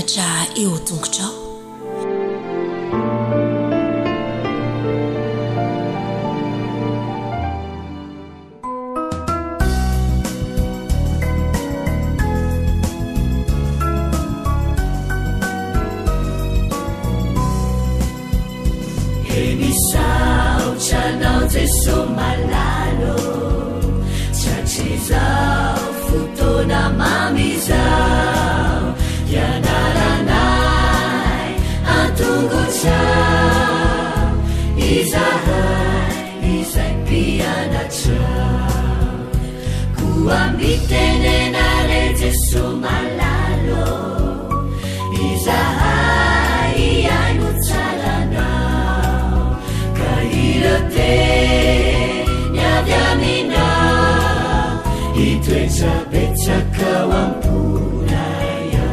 mianatra eo tongotrao. Emisaucanao Jesu malalo chachizao futona mamizao yanaranai atunguchao izahai izaipianachao kuambitenenale Jesu malalo izahai iainuchalanao kahirote nyavyamina itwechapechakawampunaya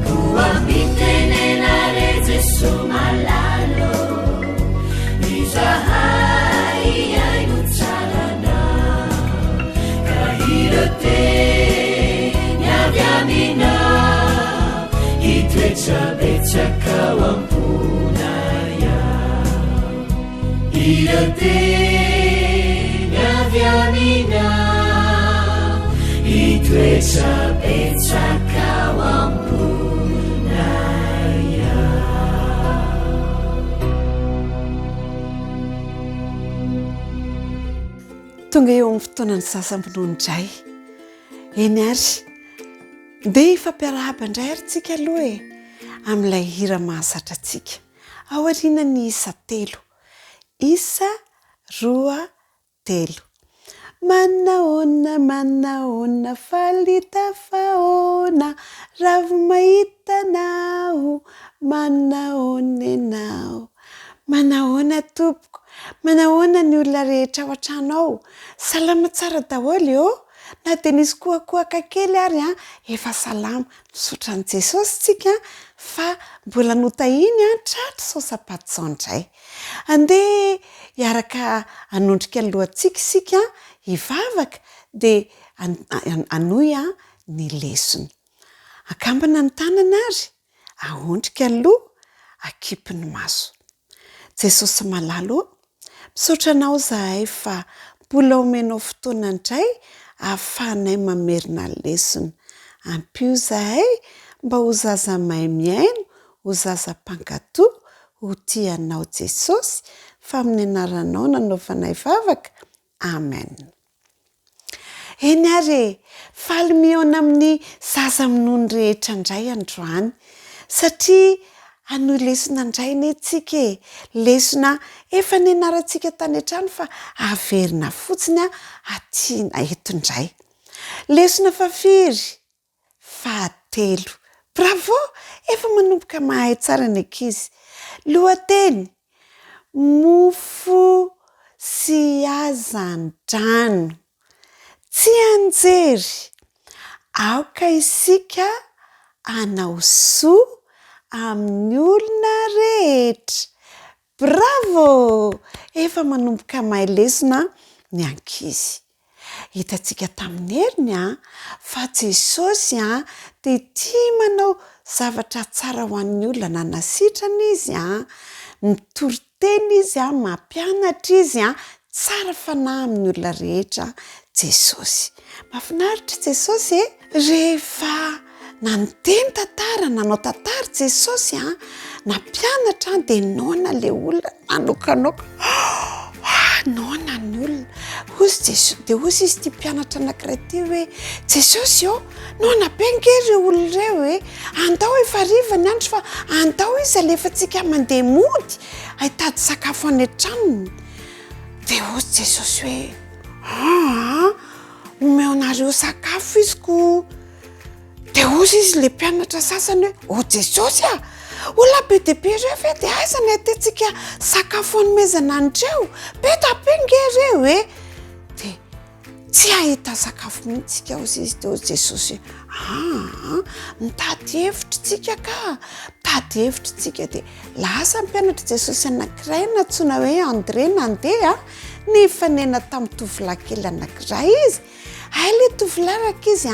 kuambitenenale Jesu malalo izahai iainuchalanao kahirote nyavyamina itwechapechakawampunaya irote nyavyamina itwechapechakawampunaya. tonga eo amin'ny fotoanany sasam-pinonindray eny ary dia ifampiarahaba indray ary tsika aloha amin'ilay hira mahazatra antsika aoriana ny isa telo isa roa telo manaona falita faona ravo mahitanao manaona enao manaona tompoko manaona ny olona rehetra ao an-tranao salama tsara daholo eo na dia nisy koakoaka kely ary efa salama misaotra an'i Jesosy tsika fa mbola notahiny tratra saosapaty zao indray andeha hiaraka anondrika ny lohantsika isika hivavaka dia hanohy ny lesona akambana ny tanana ary ahondrika ny loha akipy ny maso. Jesosy malalo misaotra anao zahay fa mbola omenao fotoana indray ahafahanay mamerina ny lesona ampio zahay mba ho zaza mahay miaino ho zaza mpankatoa ho tianao Jesosy fa amin'ny anaranao nanaovanay vavaka amen. Eny ary faly mihaona amin'ny zaza minony rehetra indray androany satria hanohy lesona indray netsika lesona efa nianarantsika tany an-trano fa averina fotsiny atiana eto indray lesona fafiry fahatelo. Bravo, efa manomboka mahay tsara ny ankizy. Lohateny mofo sy hazan-drano tsy anjery aoka isika anao soa amin'ny olona rehetra. Bravo, efa manomboka mahay lesona ny ankizy. Hitantsika tamin'ny heriny fa Jesosy dia tia manao zavatra tsara ho an'ny olona nanasitrana izy mitory-teny izy mampianatra izy tsara fanahy amin'ny olona rehetra Jesosy. Mahafinaritra Jesosy rehefa nanoteny tantara nanao tantara Jesosy nampianatra dia naona le olona manokanoka naona ny olona ozy Jesosy dia ozy izy tia mpianatra anankiray ty hoe Jesosy naona bengery ireo olona ireo andao efa riva ny andro fa andao izy alefantsika mandeha mody ahitady sakafo any an-tranony. Dia ozy Jesosy hoe omeonareo sakafo iziko. Dia ozy izy le mpianatra sasany hoe o Jesosy olona be dia be ireo ve dia aiza ny atentsika sakafo anomezana andreo be tapenga ireo dia tsy ahita sakafo mihitsika ozy izy dia ozy Jesosy mitady hevitra tsika ka mitady hevitra tsika dia lasa mpianatra Jesosy anankiray natsoina hoe Andre nandeha nefa nena tamin'ny tovolahy kely anankiray izy. Le tovolaraka izy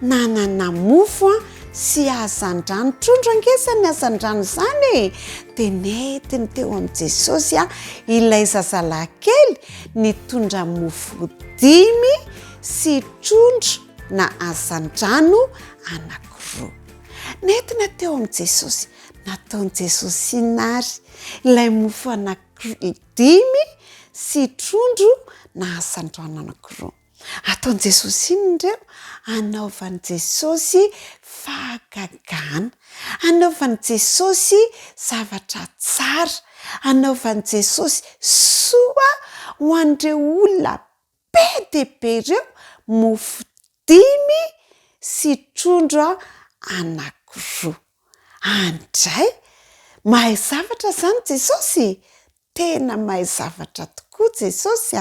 nanana mofo sy hazan-drano, trondro angesany hazan-drano zany dia netiny teo amin'ny Jesosy ilay zazalahy kely nitondra mofo 5 sy trondro na hazan-drano anankiroa. Nentina teo amin'ny Jesosy, nataony Jesosy nary ilay mofo 5 sy trondro na hazan-drano anankiroa. Ataony Jesosy indreo anaovan'i Jesosy fahagagana, anaovan'i Jesosy zavatra tsara, anaovan'i Jesosy soa ho an'ireo olona be dia be ireo mofo 5 sy trondro anankiroa. Andray mahay zavatra zany Jesosy, tena mahay zavatra tokoa Jesosy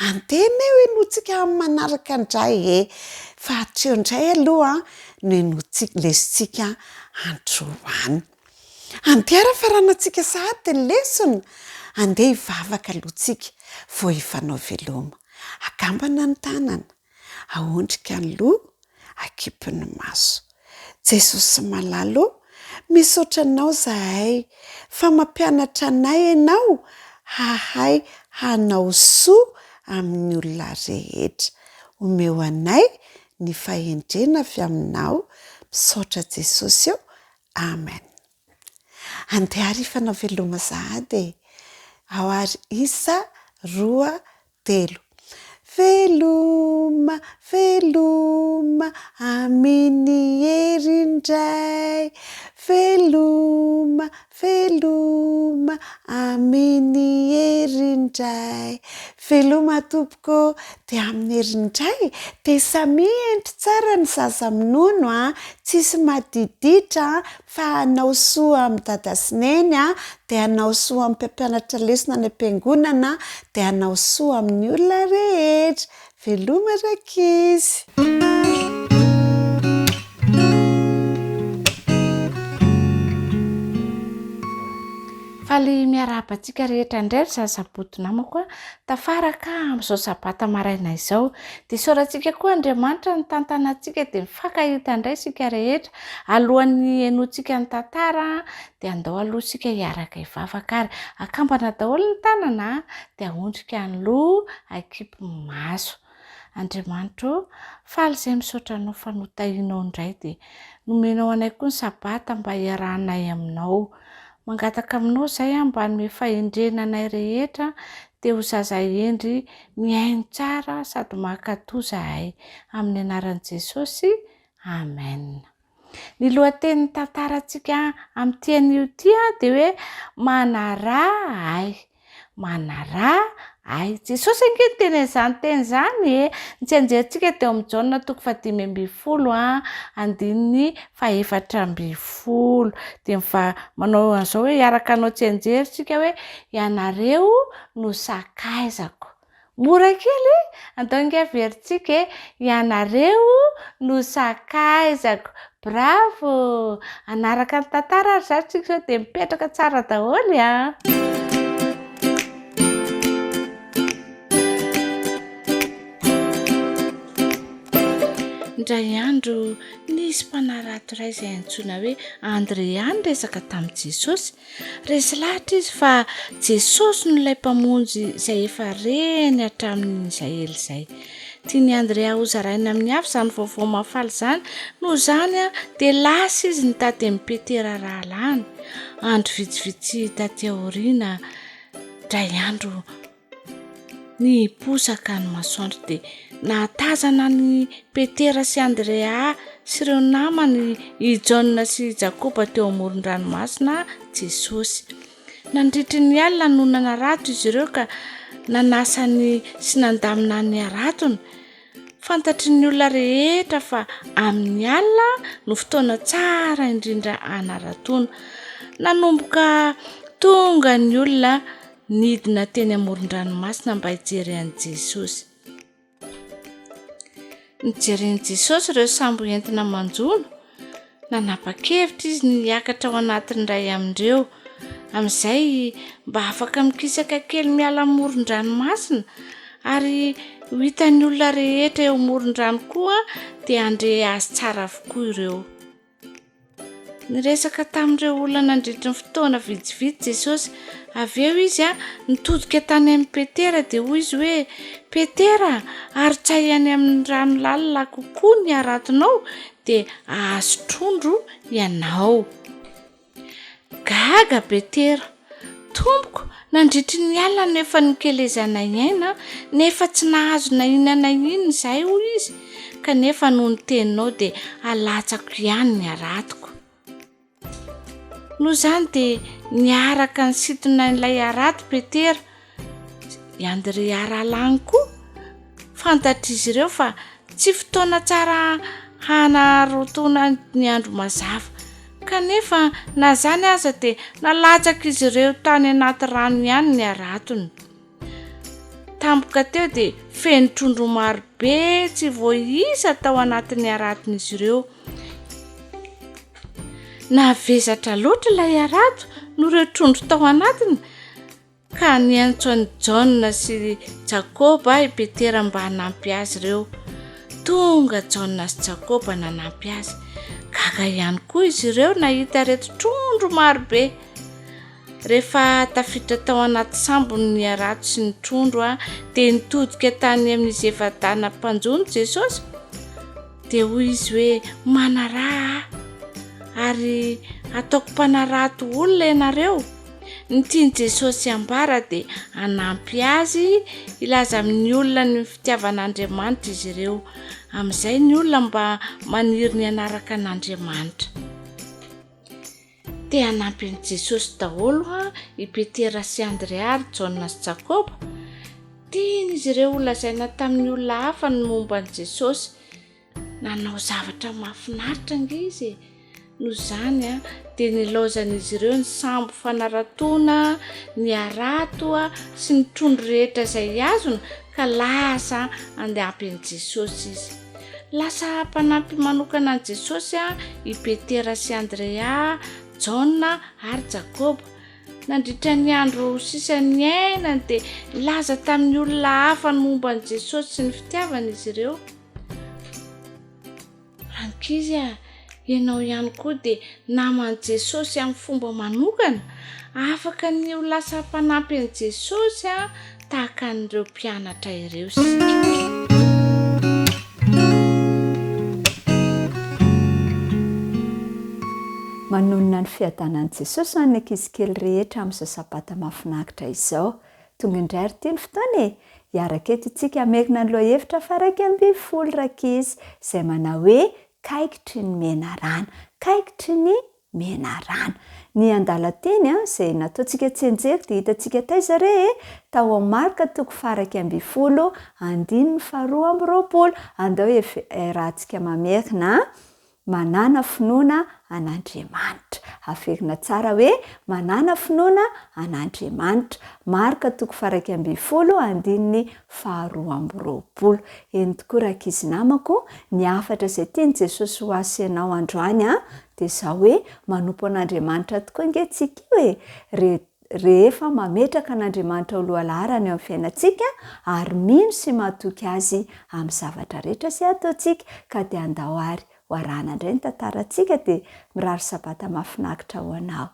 antena hoe notsika manaraka indray fa hatreo indray aloha no notsika lesitsika androany. Andeha faranantsika sahady ny lesona, andeha hivavaka alohantsika vao hifanao veloma. Agambana ny tanana, ahondrika ny loha, akipy ny maso. Jesosy malalo, misaotra anao zahay fa mampianatra anay ianao hahay hanao soa amin'ny olona rehetra. Omeo anay ny fahendrena avy aminao, misaotra Jesosy eo. Amen. Andeha harifanao veloma sahady. Ao ary 1, 2, 3. Veloma, veloma, amin'ny herindray. Veloma, veloma, amin'ny herindray. Veloma tompoko, dia amin'ny herindray dia samy endry tsara ny zaza minono tsisy madiditra fa hanao soa amin'ny dada sy neny dia hanao soa amin'ny mpampianatra lesona any am-piangonana dia hanao soa amin'ny olona rehetra. Veloma rakizy. Faly miarabantsika rehetra indray saboto namako tafaraka amin'izao sabata maraina izao dia sorantsika koa Andriamanitra ny tantanantsika dia mifankahita indray sika rehetra alohan'ny henoantsika ny tantara dia andao aloha sika hiaraka hivavaka ary akambana daholo ny tanana dia ahondrika ny loha, akipy ny maso. Andriamanitra faly izay misaotra anao fa notahinao indray dia nomenao anay koa ny sabata mba hiarahanay aminao. Mangataka aminao izay mba hanome fahendrena anay rehetra dia ho zaza endry miaino tsara sady mankatoa zahay amin'ny anaran'i Jesosy. Amen. Ny lohatenin'ny tantarantsika amin'ity anio ity dia hoe manarahay. Manarahay. Jesosy ange teny izany teny izany ny anjerantsika teo amin'ny Jona 5:12 andininy 4:12 dia manao an'izao hoe hiaraka anao tsenjerintsika hoe ianareo no sakaizako. Mora kely andao inge averintsika ianareo no sakaizako. Bravo! Anaraka ny tantara ary zatsika sao dia mipetraka tsara daholo Indray andro nisy mpanarato iray izay antsoina hoe Andreany resaka tamin'i Jesosy. Resy lahatra izy fa Jesosy no ilay mpamonjy izay efa reny hatramin'izay ela izay. Tiany Andrea ho zaraina amin'ny hafa izany vaovao mahafaly izany, noho izany dia lasa izy nitady amin'ny Petera rahalany. Andro vitsivitsy taty aoriana, indray andro ny posaka ny masoandro dia nahatazana ny Petera sy Andrea sy ireo namany i Jona sy Jakoba teo amoron-dranomasina Jesosy. Nandritry ny alina no nanarato izy ireo ka nanasany sy nandamina ny aratony. Fantatry ny olona rehetra fa amin'ny alina no fotoana tsara indrindra anaratona. Nanomboka tonga ny olona nidina teny amoron-dranomasina mba hijery an'i Jesosy. Nijeren'i Jesosy ireo sambo entina manjono. Nanapa-kevitra izy ny hiakatra ao anatin'iray amindreo. Amin'izay mba afaka mikisaka kely miala amoron-dranomasina ary ho hitan'ny olona rehetra eo amoron-drano koa dia andre azy tsara avokoa ireo. Niresaka tamin'ireo olona nandritra ny fotoana vitsivitsy Jesosy. Avy eo izy nitodika tany amin'ny Petera dia hoy izy hoe, Petera, arotsay any amin'ny rano lalina kokoa ny aratonao dia ahazo trondro ianao. Gaga Petera, Tompoko, nandritry ny alina nefa nikelezana iaina, nefa tsy nahazo na inana inona izahay hoy izy, kanefa noho ny teninao dia alatsako ihany ny aratoko. Noho izany dia niaraka ny sitona ilay arato Petera. I Andre aralany koa fantatr'izy ireo fa tsy fotoana tsara hanarotona ny andro mazava, kanefa na zany aza dia nalatsaka izy ireo tany anaty rano ihany ny aratony. Tampoka teo dia feno trondro maro be tsy voaisa tao anatin'ny araton'izy ireo. Navezatra loatra ilay arato no ireo trondro tao anatiny, ka niantso an'i Jona sy Jakoba i Petera mba hanampy azy ireo. Tonga Jona sy Jakoba nanampy azy. Gaga ihany koa izy ireo nahita reto trondro maro be. Rehefa tafiditra tao anaty sambony ny arato sy ny trondro dia nitodika tany amin'izy efa-dana mpanjono Jesosy. Dia hoy izy hoe, manaraha ary ataoko mpanarato olona ianareo. Nitiany Jesosy ambara dia hanampy azy ilaza amin'ny olona ny fitiavan'Andriamanitra izy ireo. Amin'izay ny olona mba maniry ny anaraka an'Andriamanitra. Dia hanampy an'i Jesosy daholo i Petera sy Andrea ary Jona sy Jakoba. Tian'izy ireo lazaina tamin'ny olona hafa ny momba an'i Jesosy. Nanao zavatra mahafinaritra angizy. Noho izany dia nilaozan'izy ireo ny sambo fanaratona, ny arato sy ny trondro rehetra izay azony ka lasa handampy an'i Jesosy izy. Lasa mpanampy manokana an'i Jesosy i Petera sy Andrea, Jona ary Jakoba. Nandritra ny andro sisan'ny ainany dia laza tamin'ny olona hafa ny momba an'i Jesosy sy ny fitiavan'izy ireo. Ankizy ianao ihany koa dia naman'i Jesosy amin'ny fomba manokana, afaka ny ho lasa mpanampy an'i Jesosy tahaka an'ireo mpianatra ireo sika. Manonona ny fiadanan'i Jesosy ho an'ny ankizy kely rehetra amin'izao sabata mahafinaritra izao. Tonga indray ary ity ny fotoana hiaraka eto isika hamekina ny lohahevitra faraka 12 rakizy izay manao hoe kaikitry ny menarana, kaikitry ny menarana. Ny andalan-teny izay nataontsika tsenjery dia hitantsika taiza re tao amin'ny Marka 12 andininy 12 andao rahantsika mamekina manana finoana an'Andriamanitra. Averina tsara hoe manana finoana an'Andriamanitra. Marka 12 andininy 12. Eny tokoa rakizy namako, ny afatra izay tiany Jesosy ho azy ianao androany dia izao hoe manompo an'Andriamanitra tokoa angentsika io rehefa mametraka an'Andriamanitra ho lohalaharany eo amin'ny fiainantsika ary mino sy mahatoky azy amin'ny zavatra rehetra izay ataontsika ka dia andao ary ho arahana indray ny tantarantsika dia mirary sabata mahafinaritra ho anao.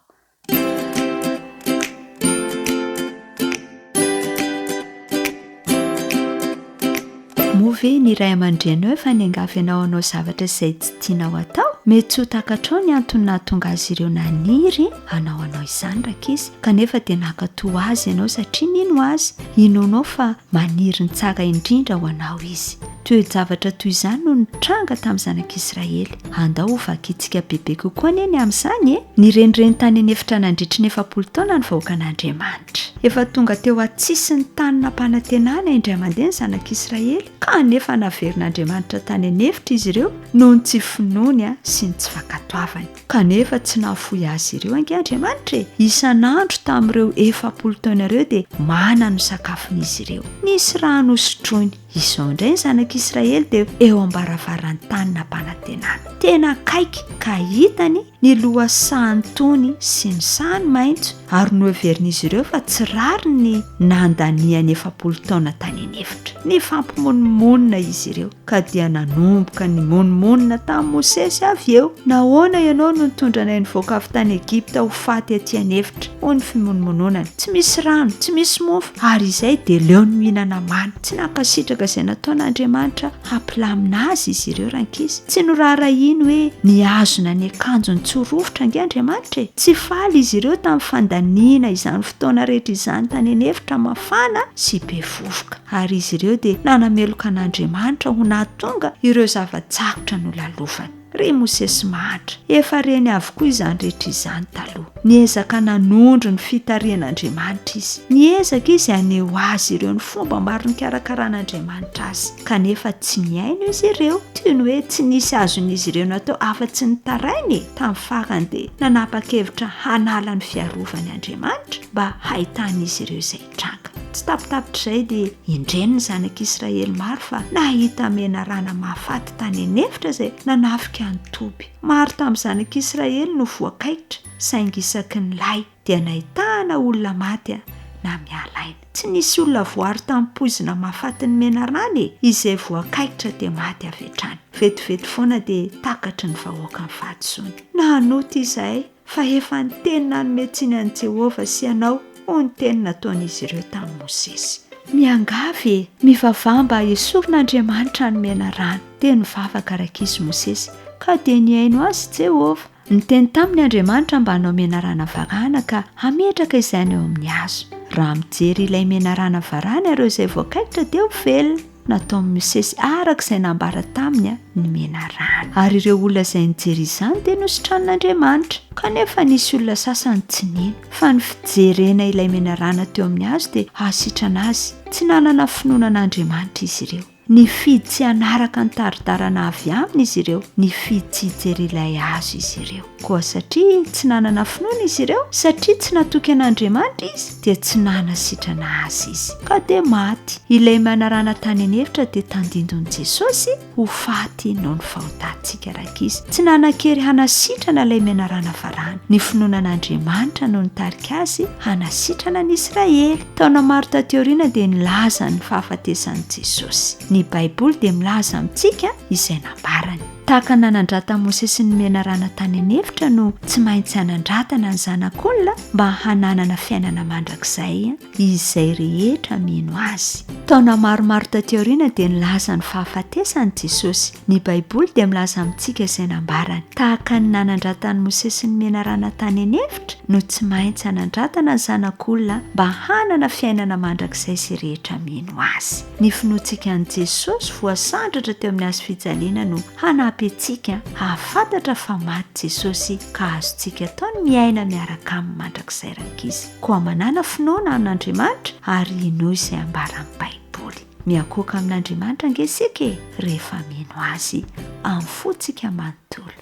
Move ny ray aman-dreny efa niangavy ianao anao zavatra izay tsy tianao atao, mety ho takatrao ny antony nahatonga azy ireo naniry anao izany rakizy, kanefa dia nankatoa azy ianao satria nino azy, inonao fa maniry ny tsara indrindra ho anao izy. Toe-javatra toy izany no nitranga tamin'ny zanak'Israely. Andao ho vakitsika bebe kokoa neny amin'izany ny renireny tany anefitra nandritry ny 70 taona ny vahoakan'Andriamanitra. Efa tonga teo atsisy ny tany nampanantenana indray mandeha ny zanak'Israely, kanefa naverin'Andriamanitra tany anefitra izy ireo noho ny tsy finoany sy ny tsy fankatoavany. Kanefa tsy nahafoy azy ireo ange Andriamanitra. Isan'andro tamin'ireo 70 taona ireo dia manana ny sakafon'izy ireo. Nisy rano sotroiny izao indray ny zanak'Israely dia eo ambaravarantany nampanantenana tena akaiky ka hitany ny loha sahantony sy ny sahany maitso ary noheverin'izy ireo fa tsy rary ny nandaniany 7 taona tany anefitra ny fampimonmonina izy ireo ka dia nanomboka ny monmonina tamin'i Mosesy avy eo. Nahoana ianao no nitondra anay nivoaka avy tany Egipta ho faty aty anefitra? Hoy ny fimonmononana. Tsy misy rano, tsy misy mofo ary izay dia leo ny mihinana mamy. Tsy nankasitraka izay nataon'Andriamanitra hampilamina azy izy ireo rankizy. Tsy norarahiny hoe niazona ny akanjony tsy rovitra ange Andriamanitra e. Tsy faly izy ireo tamin'ny fandaniana izany fotoana rehetra izany tany anefitra mafana sy be vovoka ary izy ireo dia nanameloka an'Andriamanitra ho nahatonga ireo zava-tsakotra nolalofany. Ry Mosesy mahatra, efa reny avokoa izany rehetra izany taloha. Niezaka nanondro ny fitarian'Andriamanitra izy. Niezaka izy haneho azy ireo ny fomba maro nikarakaran'Andriamanitra azy. Kanefa tsy niaino izy ireo, toy ny hoe tsy nisy azon'izy ireo natao afa-tsy ny tarainy. Tamin'ny farany dia nanapa-kevitra hanala ny fiarovany Andriamanitra mba hahitan'izy ireo izay tranga. Tsy tapitapitra izay dia indreny ny zanak'Israely maro fa nahita mena rana mahafaty tany anefitra izay nanafika ny toby. Maro tamin'ny zanak'Israely no voakaikitra saingy isaky ny lay dia nahitana olona maty na mialaina. Tsy nisy olona voary tamin'ny poizina mahafaty ny mena rana izay voakaikitra dia maty avy hatrany. Vetivety foana dia takatry ny vahoaka ny fahadisoany. Nanoty izahay fa efa ny teny nanometsiny an'i Jehovah sy ianao ho ny teny nataon'izy ireo tamin'i Mosesy. Miangavy mivavamba esorin'Andriamanitra ny mena rano dia nivavaka rakizy Mosesy ka dia niaino azy Jehovah. Niteny tamin'ny Andriamanitra mba hanao mena rana varana ka hametraka izany eo amin'ny hazo. Raha mijery ilay mena rana varana ireo izay voakaikitra dia ho velona. Nataon'i Mosesy araka izay nambara taminy ny mena rana. Ary ireo olona izay nijery izany dia nositran'Andriamanitra. Kanefa nisy olona sasany tsy nino fa ny fijerena ilay mena rana teo amin'ny hazo dia hasitrana azy. Tsy nanana finoanan'Andriamanitra izy ireo. Nifidy tsy hanaraka ny taritarana avy aminy izy ireo. Nifidy tsy hijery ilay hazo izy ireo. Koa satria tsy nanana finoana izy ireo, satria tsy natoky an'Andriamanitra izy, dia tsy nanasitrana azy izy. Ka dia maty. Ilay manarana tany anefitra dia tandindon'i Jesosy ho faty noho ny fahotantsika rakizy. Tsy nanan-kery hanasitrana ilay menarana varana. Ny finoanan'Andriamanitra no nitarika azy hanasitrana ny Israely. Taona maro taty-aoriana dia nilaza ny fahafatesan'i Jesosy. Ny Baiboly dia milaza amintsika izay nambarany. Tahaka nanandrata Mosesy ny mena rana tany anefitra no tsy maintsy hanandratana ny zanak'olona mba hananana fiainana mandrakizay izay rehetra mino azy. Taona maromaro taty-aoriana dia nilaza ny fahafatesan'i Jesosy. Ny Baiboly dia milaza amintsika izay nambarany. Tahaka ny nanandratany Mosesy ny mena rana tany anefitra no tsy maintsy hanandratana ny zanak'olona mba hanana fiainana mandrakizay sy rehetra mino azy. Ny finoantsika an'i Jesosy voasandratra teo amin'ny hazo fijaliana no hanampitsika hahafantatra fa maty Jesosy ka azontsika ataony miaina miaraka amin'ny mandrakizay rakizy. Koa manana finoana amin'Andriamanitra ary ino izay ambara amin'ny Baiboly. Miakoka amin'Andriamanitra angesika rehefa mino azy amin'ny fotsika manontolo.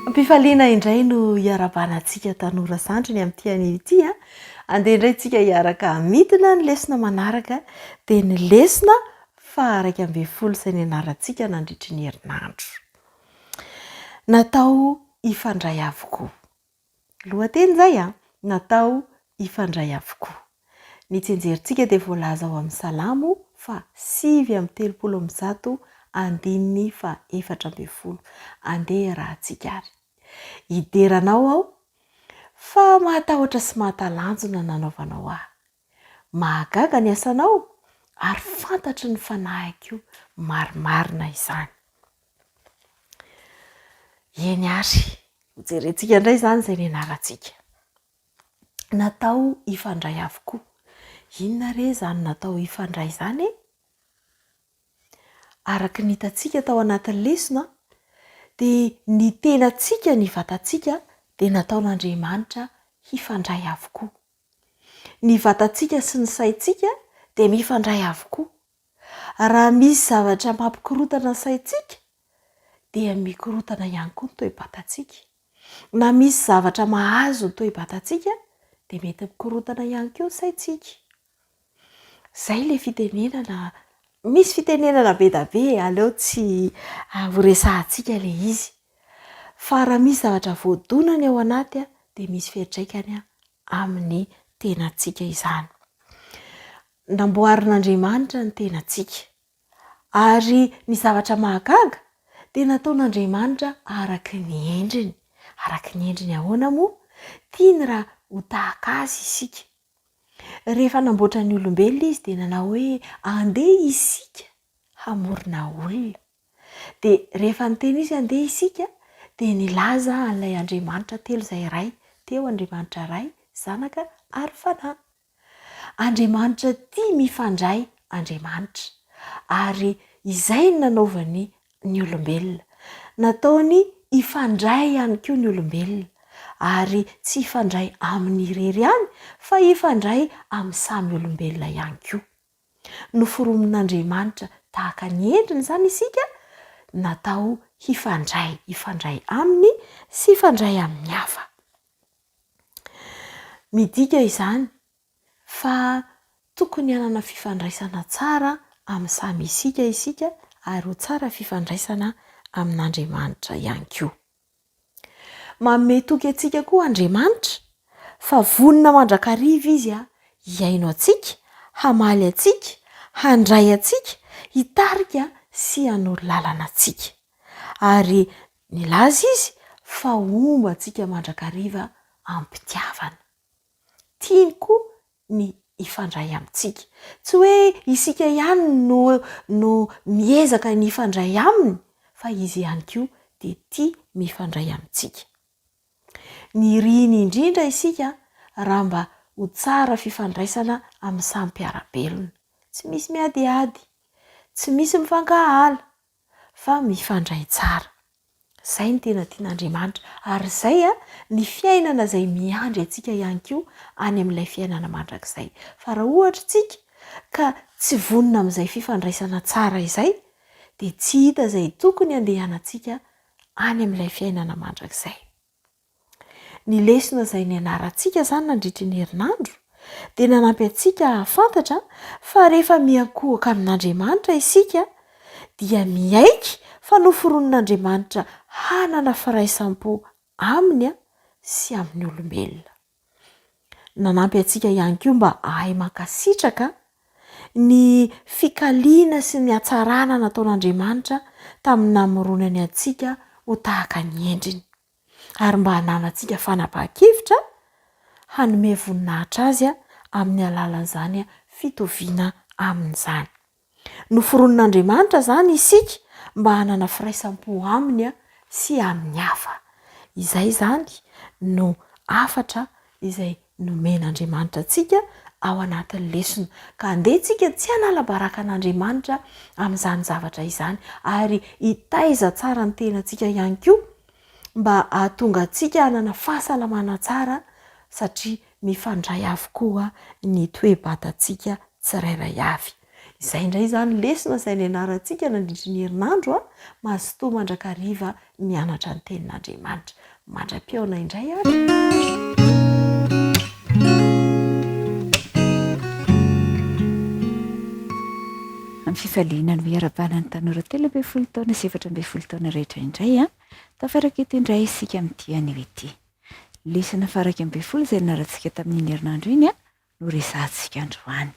Mpifaliana indray no iarabanantsika tanora sandriny amin'ity an'ity andeha indray tsika hiaraka midina ny lesona manaraka dia ny lesona fa 1:12 izay ny anarantsika nandritry ny herinandro. Natao ifandray avokoa. Lohateny izay natao ifandray avokoa. Ny tsenjerintsika dia voalaza ao amin'ny Salamo fa 5:30 andininy fa 4:40 andeha rahantsika ary. Hideranao aho fa mahatahotra sy mahatalanjona nanaovanao ahy. Mahagaga ny asanao ary fantatry ny fanahiko marimarina izany. Eny ary, jerentsika indray izany izay ny anarantsika. Natao ifandray avokoa. Inona re izany natao ifandray izany? Araka ny hitantsika tao anatin'ny lesona dia ny tenantsika ny vatantsika dia nataon'Andriamanitra hifandray avokoa. Ny vatantsika sy ny saintsika dia mifandray avokoa. Raha misy zavatra mampikorotana saintsika dia mikorotana ihany koa ny toe-batantsika. Na misy zavatra mahazo ny toe-batantsika dia mety mikorotana ihany koa ny saintsika. Zay le fitenenana, misy fitenenana be da be, aleo tsy horesahantsika le izy. Fa raha misy zavatra voadonany ao anaty dia misy fiantraikany amin'ny tenantsika izany. Namboarin'Andriamanitra ny tenantsika. Ary ny zavatra mahagaga dia nataon'Andriamanitra araka ny endriny. Araka ny endriny ahoana moa? Tiany raha ho tahaka azy isika. Rehefa namboatra ny olombelona izy dia nanao hoe andeha isika hamorona olona. Dia rehefa niteny izy andeha isika dia nilaza an'ilay Andriamanitra telo izay iray. Teo Andriamanitra iray, zanaka ary fanahy. Andriamanitra tia mifandray Andriamanitra. Ary izay no nanaovany ny olombelona. Nataony ifandray ihany koa ny olombelona. Ary tsy ifandray amin'ny irery ihany fa ifandray amin'ny samy olombelona ihany koa. Noforomin'Andriamanitra tahaka ny endriny izany isika, natao ifandray aminy sy ifandray amin'ny hafa. Midika izany fa tokony hanana fifandraisana tsara amin'ny samy isika ary ho tsara fifandraisana amin'Andriamanitra ihany koa. Manome toky antsika koa Andriamanitra fa vonona mandrakariva izy hiaino antsika, hamaly antsika, handray antsika, hitarika sy hanoro lalana antsika. Ary nilaza izy fa omba antsika mandrakariva ampitiavana. Tiany koa ny ifandray amintsika. Tsy hoe isika ihany no miezaka ny ifandray aminy, fa izy ihany koa dia tia mifandray amintsika. Ny riany indrindra isika raha mba ho tsara fifandraisana amin'ny samy mpiara-belona. Tsy misy miadiady, tsy misy mifankahala, fa mifandray tsara. Zay ny tena tian'Andriamanitra. Ary zay ny fiainana izay miandry antsika ihany koa any amin'ilay fiainana mandrakizay. Fa raha ohatra tsika ka tsy vonona amin'izay fifandraisana tsara izay, dia tsy hita izay tokony andehanantsika any amin'ilay fiainana mandrakizay. Ny lesona izay nianarantsika izany nandritra ny herinandro dia nanampy antsika hahafantatra fa rehefa miankohaka amin'Andriamanitra isika dia miaiky fa noforonin'Andriamanitra hanana firaisampo aminy sy amin'ny olombelona. Nanampy antsika ihany koa mba hahay mankasitraka ny fikaliana sy ny hatsarana nataon'Andriamanitra tamin'ny namoronany antsika ho tahaka ny endriny. Ary mba hananantsika fanapahan-kevitra hanome voninahitra azy amin'ny alalan'izany fitoviana amin'izany. Noforonin'Andriamanitra izany isika mba hanana firaisampo aminy sy amin'ny hafa. Izay izany no hafatra izay nomen'Andriamanitra antsika ao anatin'ny lesona. Ka andehantsika tsy hanala barakan'Andriamanitra amin'izany zavatra izany ary hitaiza tsara ny tenantsika ihany koa mba hahatonga antsika hanana fahasalamana tsara satria mifandray avokoa ny toe-batantsika tsirairay avy. Izay indray izany lesona izay nianarantsika nandritra ny herinandro mazotoa mandrakariva mianatra ny tenin'Andriamanitra. Mandra-piaona indray ary. Amin'ny fifaliana ny miara-banany tanora 13 taona sy 14 taona rehetra indray tafaraka eto indray isika amin'ity anio ity. Lesona faraka 12 izay nianarantsika tamin'ny herinandro iny no resahantsika androany.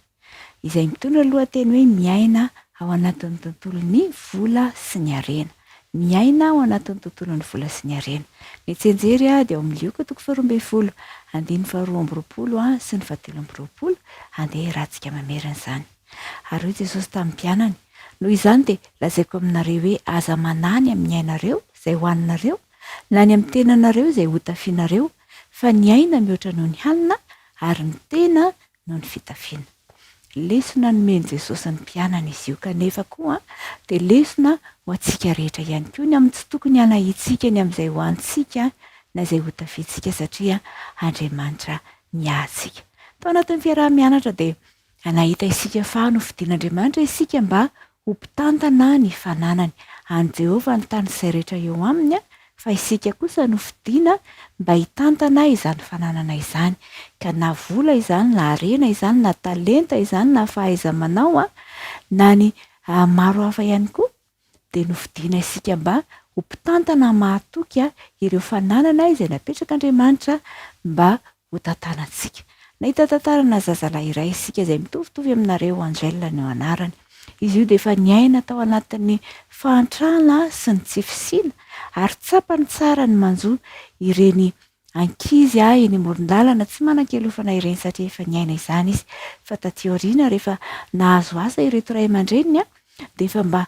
Izay mitondra lohateny hoe miaina ao anatin'ny tontolon'ny vola sy ny harena. Miaina ao anatin'ny tontolon'ny vola sy ny harena. Ny tsenjery dia ao amin'ny lioko toko 12, andiny 12 sy ny 13 andeha ratsika mamerina izany. Ary hoy Jesosy tamin'ny mpianany, noho izany dia lazaiko aminareo hoe aza manany amin'ny ainareo izay hoaninareo, na ny amin'ny tenanareo izay hotafianareo, fa ny aina mihoatra noho ny hanina ary ny tena noho ny fitafiana. Lesona nomeny Jesosy ny mpianany izy io kanefa koa dia lesona ho antsika rehetra ihany koa ny amin'ny tsy tokony hanahitsika ny amin'izay hoantsika na izay hotafiantsika satria Andriamanitra miahatsika. Tao anatin'ny fiaraha-mianatra dia nahita isika fa nofidian'Andriamanitra isika mba ho mpitantana ny fananany. Any Jehovah ny tany izay rehetra eo aminy fa isika kosa no fidiana mba hitantana izany fananana izany, ka na vola izany na harena izany na talenta izany na fahaiza-manao na ny maro hafa ihany koa dia nofidiana isika mba ho mpitantana mahatoky ireo fananana izay napetrak'Andriamanitra mba ho tantanantsika. Nahita tantarana zazalahy iray isika izay mitovitovy aminareo Angelina no anarany. Izy io dia efa niaina tao anatin'ny fahantrana sy ny tsy fisiana ary tsapany tsara ny manjoa ireny ankizy eny amoron-dalana tsy manan-kelofana ireny satria efa niaina izany izy. Fa taty aoriana rehefa nahazo asa ireto ray aman-dreniny dia efa mba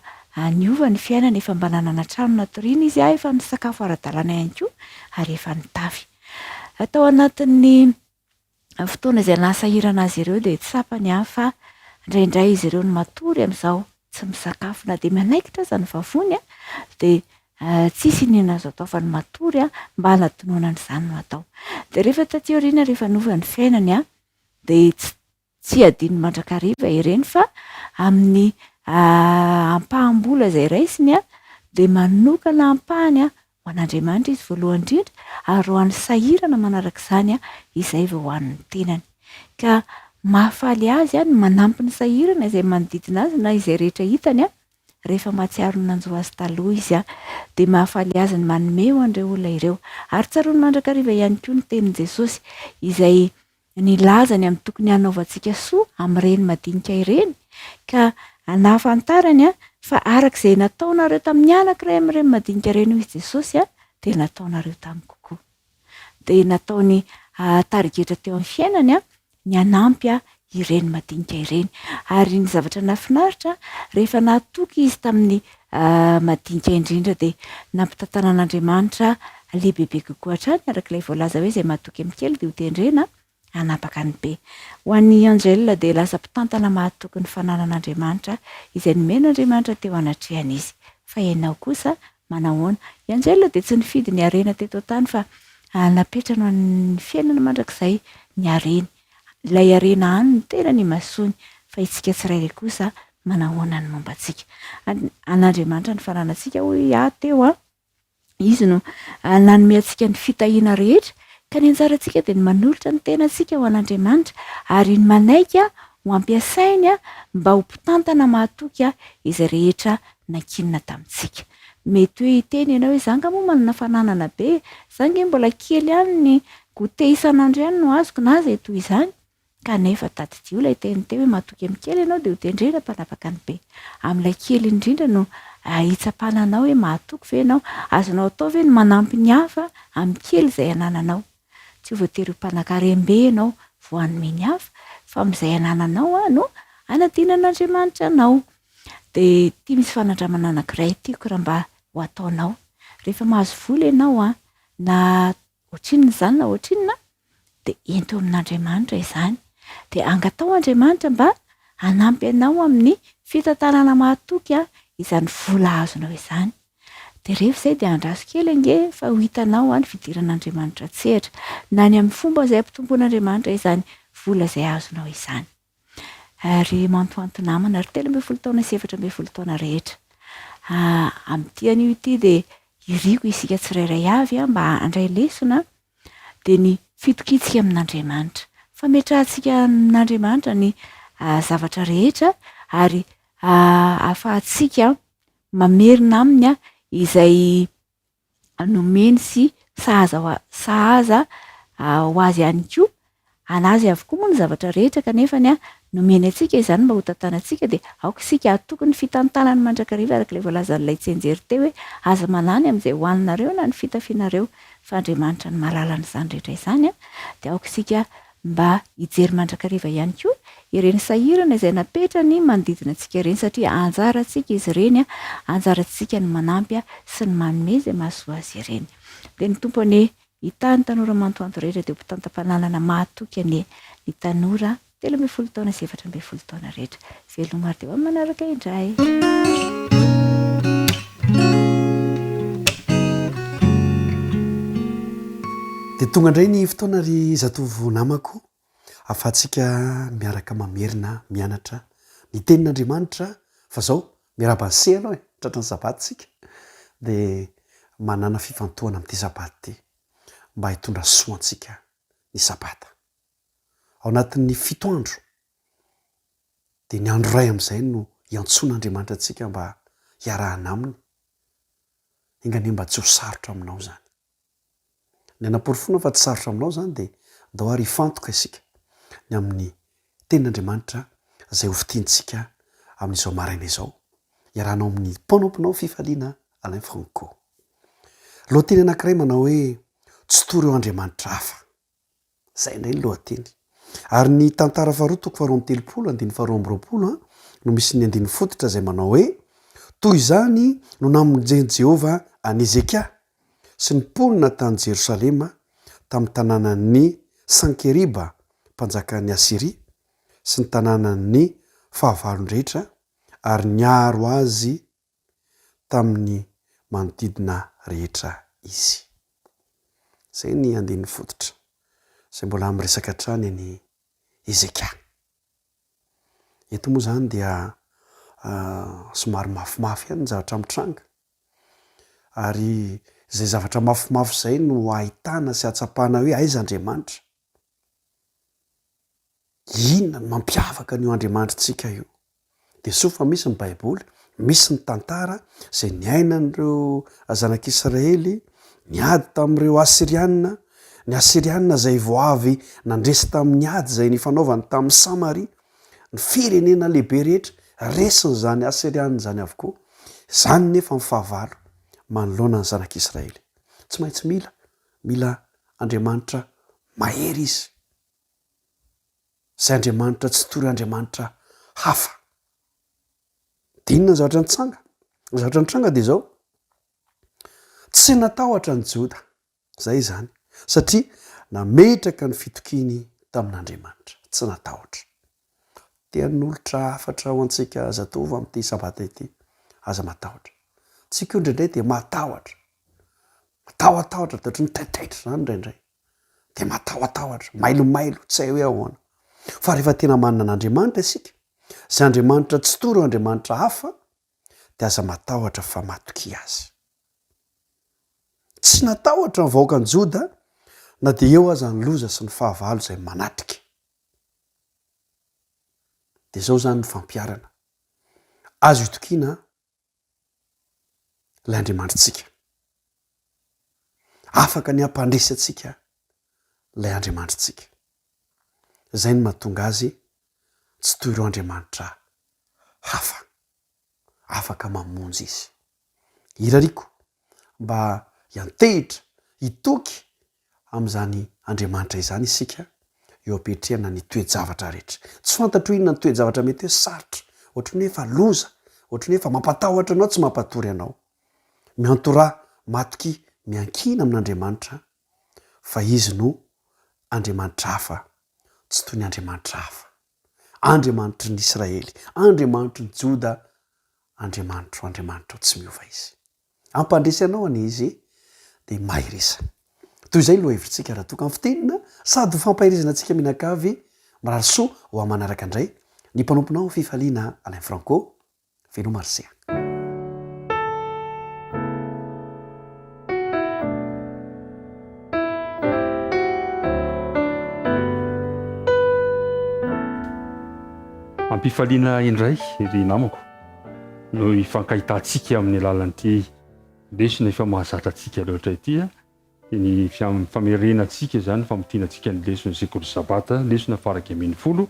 niova ny fiainana, efa mba nanana trano natoriana izy efa nisakafo ara-dalàna ihany koa ary efa nitafy. Tao anatin'ny fotoana izay nasahirana azy ireo dia tsapany fa indraindray izy ireo no matory amin'izao tsy misakafo na dia manaikitra aza ny vavony dia tsisy inona azo atao fa ny matory mba hanadinoana an'izany no atao. Dia rehefa taty aoriana rehefa nova ny fiainany dia tsy adino mandrakariva ireny fa amin'ny ampaham-bola izay raisiny dia manokana ampahany ho an'Andriamanitra izy voalohany indrindra ary ho an'ny sahirana manarak'izany izay vao ho an'ny tenany. Ka mahafaly azy ny manampy ny sahirana izay manodidina azy na izay rehetra hitany rehefa mahatsiaro ny nanjoa azy taloha izy dia mahafaly azy ny manome ho an'ireo olona ireo. Ary tsaroany mandrakariva ihany koa ny tenin'i Jesosy izay nilazany amin'ny tokony hanaovantsika soa amin'ireny madinika ireny, ka nahafantarany fa arak'izay nataonareo tamin'ny anankiray amin'ireny madinika ireny izy Jesosy dia nataonareo tamiko koa. Dia nataony tarigetra teo amin'ny fiainany ny hanampy ireny madinika ireny. Ary ny zavatra nafinaritra rehefa nahatoky izy tamin'ny madinika indrindra dia nampitantana an'Andriamanitra lehibehibe kokoa hatrany arak'ilay voalaza hoe izay mahatoky amin'ny kely dia ho tendrena hanapaka ny be. Ho an'ny Angelina dia lasa mpitantana mahatoky ny fananan'Andriamanitra izay nomen'Andriamanitra teo anatrehany izy. Fa ianao kosa manahoana? I Angelina dia tsy nifidy ny harena teto an-tany fa napetrana ny fiainana mandrakizay ny hareny. Ilay harena any ny tena ny masony fa isika tsirairay kosa manahoana ny momba antsika. An'Andriamanitra ny fananantsika hoy teo izy no nanome antsika ny fitahiana rehetra, ka ny anjarantsika dia ny manolotra ny tenantsika ho an'Andriamanitra ary ny manaiky ho ampiasainy mba ho mpitantana mahatoky izay rehetra nankinina tamintsika. Mety hoe hiteny ianao hoe zanga moa manana fananana be, zange mbola kely ihany ny gote isan'andro ihany no azoko na izay toy izany. Kanefa tadidio ilay teny teo hoe mahatoky amin'ny kely ianao dia ho tendrena mpanapaka ny be. Amin'ilay kely indrindra no hitsapana anao hoe mahatoky ve ianao, azonao atao ve ny manampy ny hafa amin'ny kely izay anananao. Tsy ho voatery ho mpanan-karem-be ianao vao hanome ny hafa, fa amin'izay anananao no hanadinan'Andriamanitra anao. Dia tia misy fanandramana anankiray tiako raha mba ho ataonao. Rehefa mahazo vola ianao na ohatrinona izany na ohatrinona dia ento amin'Andriamanitra izany. Dia angatao Andriamanitra mba hanampy anao amin'ny fitantanana mahatoky izany vola azonao izany. Dia rehefa izay dia andraso kely ange fa ho hitanao ny fidiran'Andriamanitra tsehatra na ny amin'ny fomba izay ampitomboan'Andriamanitra izany vola izay azonao izany. Ary mantoanto namana ary 13 taona sy 14 taona rehetra. Amin'ity anio ity dia iriko isika tsirairay avy mba handray lesona dia ny fitokitsika amin'Andriamanitra. Fametrahantsika amin'Andriamanitra ny zavatra rehetra ary ahafahantsika mamerina aminy izay nomeny sy sahaza ho azy ihany koa. Anazy avokoa moa ny zavatra rehetra kanefa nomeny antsika izany mba ho tantanantsika dia aoka isika atoky ny fitantanany mandrakariva arak'ilay voalazan'ilay tsenjery teo hoe aza manany amin'izay hoaninareo na ny fitafianareo, fa Andriamanitra ny mahalala an'izany rehetra izany dia aoka isika mba hijery mandrakariva ihany koa ireny sahirana izay napetrany manodidina antsika ireny satria anjarantsika izy ireny, anjarantsika ny manampy sy ny manome izay mahasoa azy ireny. Dia ny tompony hitany tanora mantoanto rehetra dia mpitantam-pananana mahatoky ny tanora 13 taona sy 14 taona rehetra. Velomary dia amin'ny manaraka indray. dia tonga indray ny fotoana ry zatovo namako ahafahantsika miaraka mamerina mianatra ny tenin'Andriamanitra fa zao miarabase anao tratrany sabatsika dia manana fifantohana amin'ity sabata ty mba hitondra soantsika ny sabata ao anatin'ny 7 andro dia ny andro ray amin'izay no iantson'andriamanitra antsika mba hiarahana aminy ingane mba tsy ho sarotra aminao zany ny anam-porofona fa tsy sarotra aminao zany dia dao ary hifantoka isika ny amin'ny tenin'andriamanitra izay hovitintsika amin'izao maraina izao iarahanao amin'ny mpanomponao fifaliana Alain Franco lohateny anankiray manao hoe tsy tory eo andriamanitra hafa zay indray ny lohateny ary ny tantara faharoa toko 4 no misy ny 9 fototra izay manao hoe toy izany no namonjeny Jehova any Ezekia sy ny mponina tany Jerosalema tamin'ny tanànan'ny Sankeriba mpanjakan'ny Asiria sy ny tanànan'ny fahavalon-drehetra ary niaro azy tamin'ny manodidina rehetra izy zay ny 9 fototra izay mbola miresaka trany ny Ezekia eto moa zany dia somary mafimafy ihany ny zavatra mitranga ary zay zavatra mafimafy zay no ahitana sy atsapana hoe aiza Andriamanitra inona no mampiavaka an'io Andriamanitrantsika io dia so fa misy ny baiboly misy ny tantara zay niainan'ireo zanak'Israely niady tamin'ireo Asirianina ny Asirianina zay voavy nandresy tamin'ny ady zay nifanaovany tamin'ny Samaria ny firenena lehibe rehetra resiny zany Asirianina zany avokoa zany nefa ny fahavalo manoloana ny zanak'Israely tsy maintsy mila Andriamanitra mahery izy zay Andriamanitra tsy tory Andriamanitra hafa dinina ny zavatra nitsanga ny zavatra nitranga dia zao tsy natahotra ny Joda zay zany satria nametraka ny fitokiny tamin'Andriamanitra tsy natahotra dia n'olotra afatra ho antsika zatovo amin'ity sabata ity aza matahotra tsika io indraindray dia matahotra matahotahotra dia ohatry ny taitaitra zany indraindray dia matahotahotra mailomailo tsy hay hoe ahoana fa rehefa tena manana an'Andriamanitra isika zay Andriamanitra tsy tory eo Andriamanitra hafa dia aza matahotra fa matoky azy tsy natahotra ny vahoakan'ny Joda na dia eo aza ny loza sy ny fahavalo izay manatrika dia zao zany ny fampiarana azo itokiana ilay Andriamanitrantsika afaka ny hampandresy atsika ilay Andriamanitrantsika izay ny mahatonga azy tsy toy ireo Andriamanitra hafa afaka mamonjy izy irariko mba hiantehitra hitoky amin'izany Andriamanitra izany isika eo ampetrehana ny toe-javatra rehetra tsy fantatro inona ny toe-javatra mety hoe sarotra ohatry ny efa loza ohatry ny efa mampatahotra anao tsy mampatory anao miantora matoky miankina amin'Andriamanitra fa izy no Andriamanitra hafa tsy toy ny Andriamanitra hafa Andriamanitry ny Israely Andriamanitry ny Joda Andriamanitra tsy miova izy ampandresy anao any izy dia mahirisa toy izay loha hevitritsika raha toka amin'ny fitenina sady fampahirizana antsika mihinan-kavy mirary soa ho amin'ny manaraka indray ny mpanomponao fifaliana Alain Franco Veno Marsia ampifaliana indray ry namako no ifankahitantsika amin'ny alalan'ity lesona efa mahazatra antsika loatra ity ny famerenantsika zany famitianantsika ny lesona Sekoly Sabata lesona faraka 10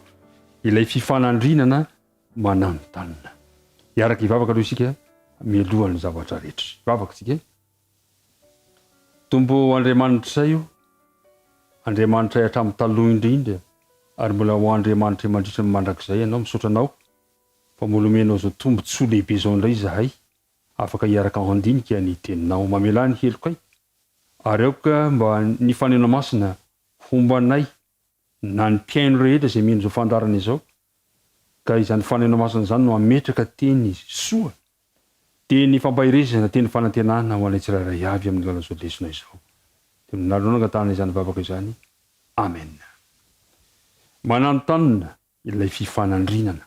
ilay fifanandrinana mananotanina iaraka ivavaka aloha isika mialohan'ny zavatra rehetra ivavaka tsika tombo Andriamanitra io Andriamanitra hatramin'ny taloha indrindra ary mbola ho Andriamanitra mandritra mandrakizay ianao misotranao fa molomenao zao tombontsoa lehibe zao indray zahay afaka hiaraka andinika ny teninao mamelany helokay ary aoka mba ny fanena masina hombanay na ny mpiaino rehetra izay mino zao fandarana izao ka izany fanena masina zany no ametraka teny soa teny fampahiresana teny fanantenana ho anay tsirairay avy amin'ny lalazao lesona izao dia nalonanga tany izany vavaka izany amen mananotanina ilay fifanandrinana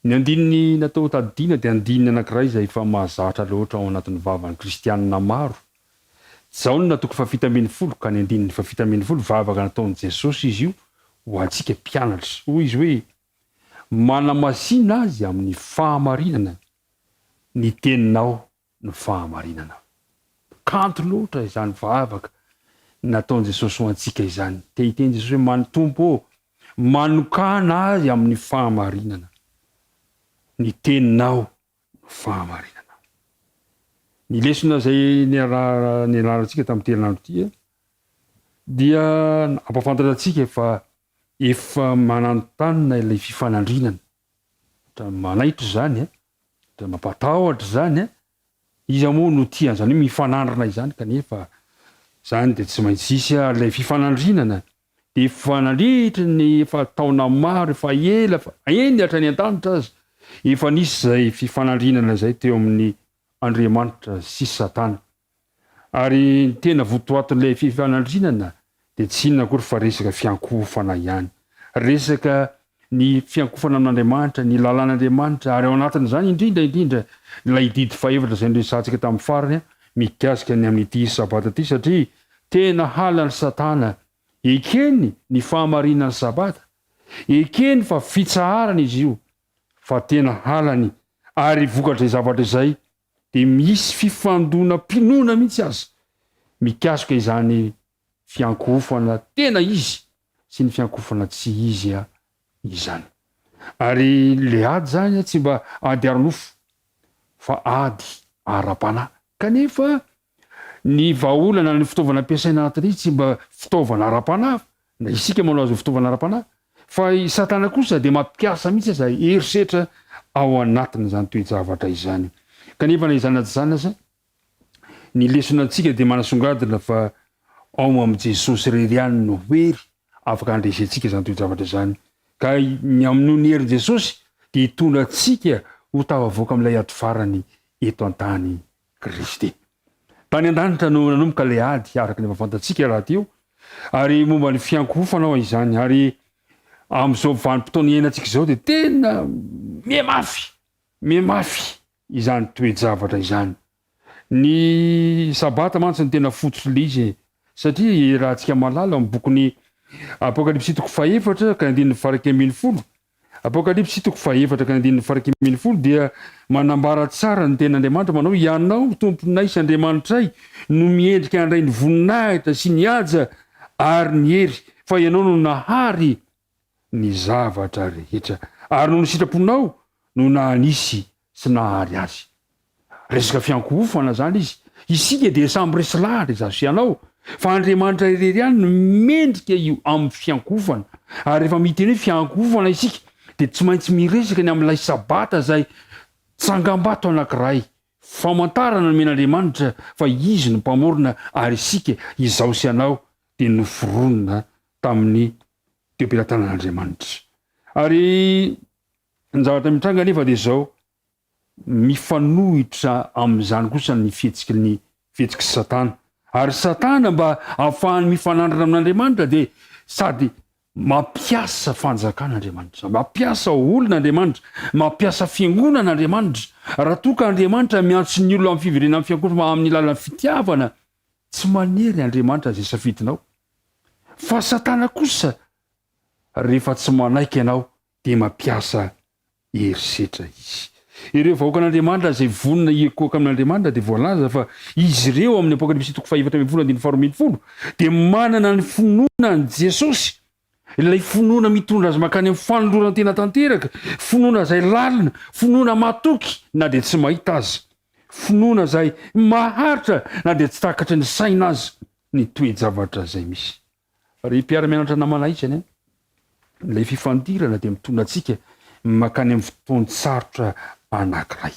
ny andininy natao tadina dia andininy anankiray izay efa mahazatra loatra ao anatin'ny vavan'ny kristianina maro. Zao no natoko fafita ambin'ny folo ka ny andininy fafita ambin'ny folo vavaka nataon'i Jesosy izy io ho antsika mpianatra. Hoy izy hoe manamasina azy amin'ny fahamarinana ny teninao no fahamarinana. Kanto loatra izany vavaka nataon'i Jesosy ho antsika izany. Te hiteny Jesosy hoe manotompo manokana azy amin'ny fahamarinana. Ny teninao no fahamarinana. Ny lesona izay niararantsika tamin'ny telinandro ity dia ampafantatra antsika efa manantanina ilay fifanandrinana. Manaitro zany da mampatahotra zany iza moa no tia zany hoe mifanandrana izany kanefa zany dia tsy maintsy isy ilay fifanandrinana. Dia efa nandritry ny efa taona maro efa ela fa eny hatrany an-danitra azy efa nisy zay fifanandrinana zay teo amin'ny Andriamanitra sy Satana. Ary ny tena votoaton'ilay fifanandrinana dia tsy inona akory fa resaka fiankofana ihany. Resaka ny fiankofana amin'Andriamanitra, ny lalàn'Andriamanitra ary ao anatin'izany indrindra ilay didy faefatra izay resantsika tamin'ny farany mikasika ny amin'ity sabata ity satria tena halan'ny Satana ekeny ny fahamarinan'ny sabata. Ekeny fa fitsaharana izy io fa tena halany ary vokatry zavatra izay dia misy fifandona mpinoana mihitsy azy mikasika izany fiankofana tena izy sy ny fiankofana tsy izy izany. Ary le ady zany tsy mba ady aronofo fa ady ara-panahy. Kanefa ny vahaolana ny fitaovana ampiasaina anatin'izy tsy mba fitaovana ara-panahy na isika manao azy fitaovana ara-panahy fa i Satana kosa dia mampiasa mihitsy izay herisetra ao anatin'izany toe-javatra izany. Kanefa na izany zany aza ny lesona antsika dia manasongadina fa ao amin'i Jesosy irery ihany no hery afaka handresentsika izany toe-javatra izany. Ka amin'ny ny herin'i Jesosy dia hitondra antsika ho tafavoaka amin'ilay ady farany eto an-tany Kristy. Tany an-danitra no nanomboka ilay ady araka ny efa fantatsika raha teo ary momba ny fiankofana ao izany. Ary amin'izao vanim-potoana iainantsika izao dia tena mihamafy izany toe-javatra izany. Ny sabata mantsy ny tena fototra le izy satria raha antsika malala amin'ny bokon'ny Apokalipsy toko faefatra ka andininy faraky ambin'ny folo. Apokalipsy toko faefatra ka andininy faraky ambin'ny folo dia manambara tsara ny ten'Andriamanitra manao ianao tomponay sy Andriamanitray no miendrika andray ny voninahitra sy ny haja ary ny hery fa ianao no nahary ny zavatra rehetra ary no ny sitraponao no nanisy sy nahary azy. Resaka fiankofana zany izy. Isika dia samby resy lahatra izaho sy ianao fa Andriamanitra irery ihany no mendrika io amin'ny fiankofana. Ary rehefa miteny hoe fiankofana isika dia tsy maintsy miresaka ny amin'ilay sabata izay tsangam-bato anankiray famantarana no men'Andriamanitra fa izy no mpamorona ary isika izao sy ianao dia noforonina tamin'ny teo-am-pilatanan'Andriamanitra. Ary ny zavatra mitranga nefa dia izao mifanohitra amin'izany kosa ny fihetsiky Satana. Ary Satana mba ahafahany mifanandrana amin'Andriamanitra dia sady mampiasa fanjakan'Andriamanitra, mampiasa olon'Andriamanitra, mampiasa fiangonan'Andriamanitra. Raha toa ka Andriamanitra miantso ny olona amin'ny fiverenana amin'ny fiangonana amin'ny lalan'ny fitiavana, tsy manery Andriamanitra izay safidinao. Fa Satana kosa rehefa tsy manaiky ianao dia mampiasa herisetra izy. Ireo vahoaka an'Andriamanitra izay vonona hiekoka amin'Andriamanitra dia voalaza fa izy ireo amin'ny Apokalipsy toko faefatra ambin'ny folo andininy faharoa ambin'ny folo dia manana ny finoana ny Jesosy, ilay finoana mitondra azy makany amin'ny fanolorana tena tanteraka, finoana izay lalina, finoana matoky na dia tsy mahita azy, finoana izay maharitra na dia tsy takatry ny saina azy ny toe-javatra izay misy. Ry mpiara-mianatra namanay izany ilay fifandirana dia mitondra antsika makany amin'ny fotoan-tsarotra anankiray.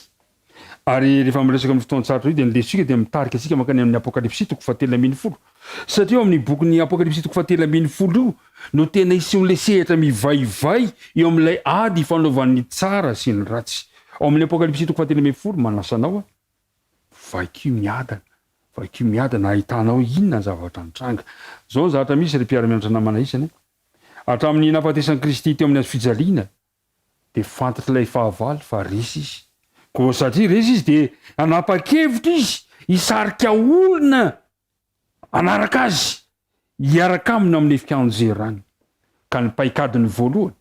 Ary rehefa miresaka amin'ny fotoan-tsarotra io dia ny lesitsika dia mitarika antsika makany amin'ny Apokalipsy toko fahatelo ambin'ny folo. Satria amin'ny bokin'ny Apokalipsy toko fahatelo ambin'ny folo io no tena isin'ilay sehatra mivaivay eo amin'ilay ady fanaovan'ny tsara sy ny ratsy. Ao amin'ny Apokalipsy toko fahatelo ambin'ny folo manasanao vaikio miadana ahitanao inona zavatra nitranga. Zao ny zavatra misy ry mpiara-mianatra namana isany hatramin'ny nahafatesan'i Kristy teo amin'ny azo fijaliana de fantatra ilay fahavalo fa resy izy ko satria resy izy de anapa-kevitra izy hisarika olona anaraka azy hiaraka aminy amin'ny fianjerany ka ny paikadiny voalohany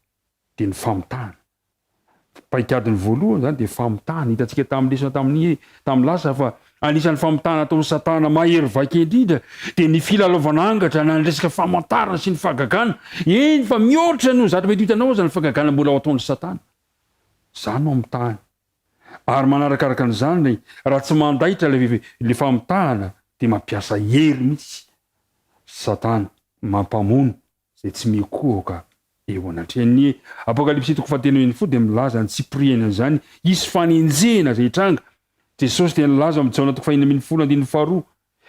de ny famitahana. Paikadiny voalohany zany de famitahana hitantsika tamin'ny lesona tamin'ny lasa fa anisan'ny famitahana ataon'ny satana mahery vaika indrindra de ny filalaovana angatra na ny resaka famantarana sy ny fagagana eny fa mihoatra no zatra mety hitanao zany fagagana mbola ao ataon'ny satana zany no amitahany. Ary manarakaraka an'izany raha tsy mandaitra le famitahana de mampiasa hery mihitsy satana mampamono zay tsy mikohoka eo anatrehan'ny apokalipsy toko fahatelo fo de milaza ny Cyprien zany isy fanenjehana zay tranga. Jesosy de nilaza amin'ny Jona toko 1:12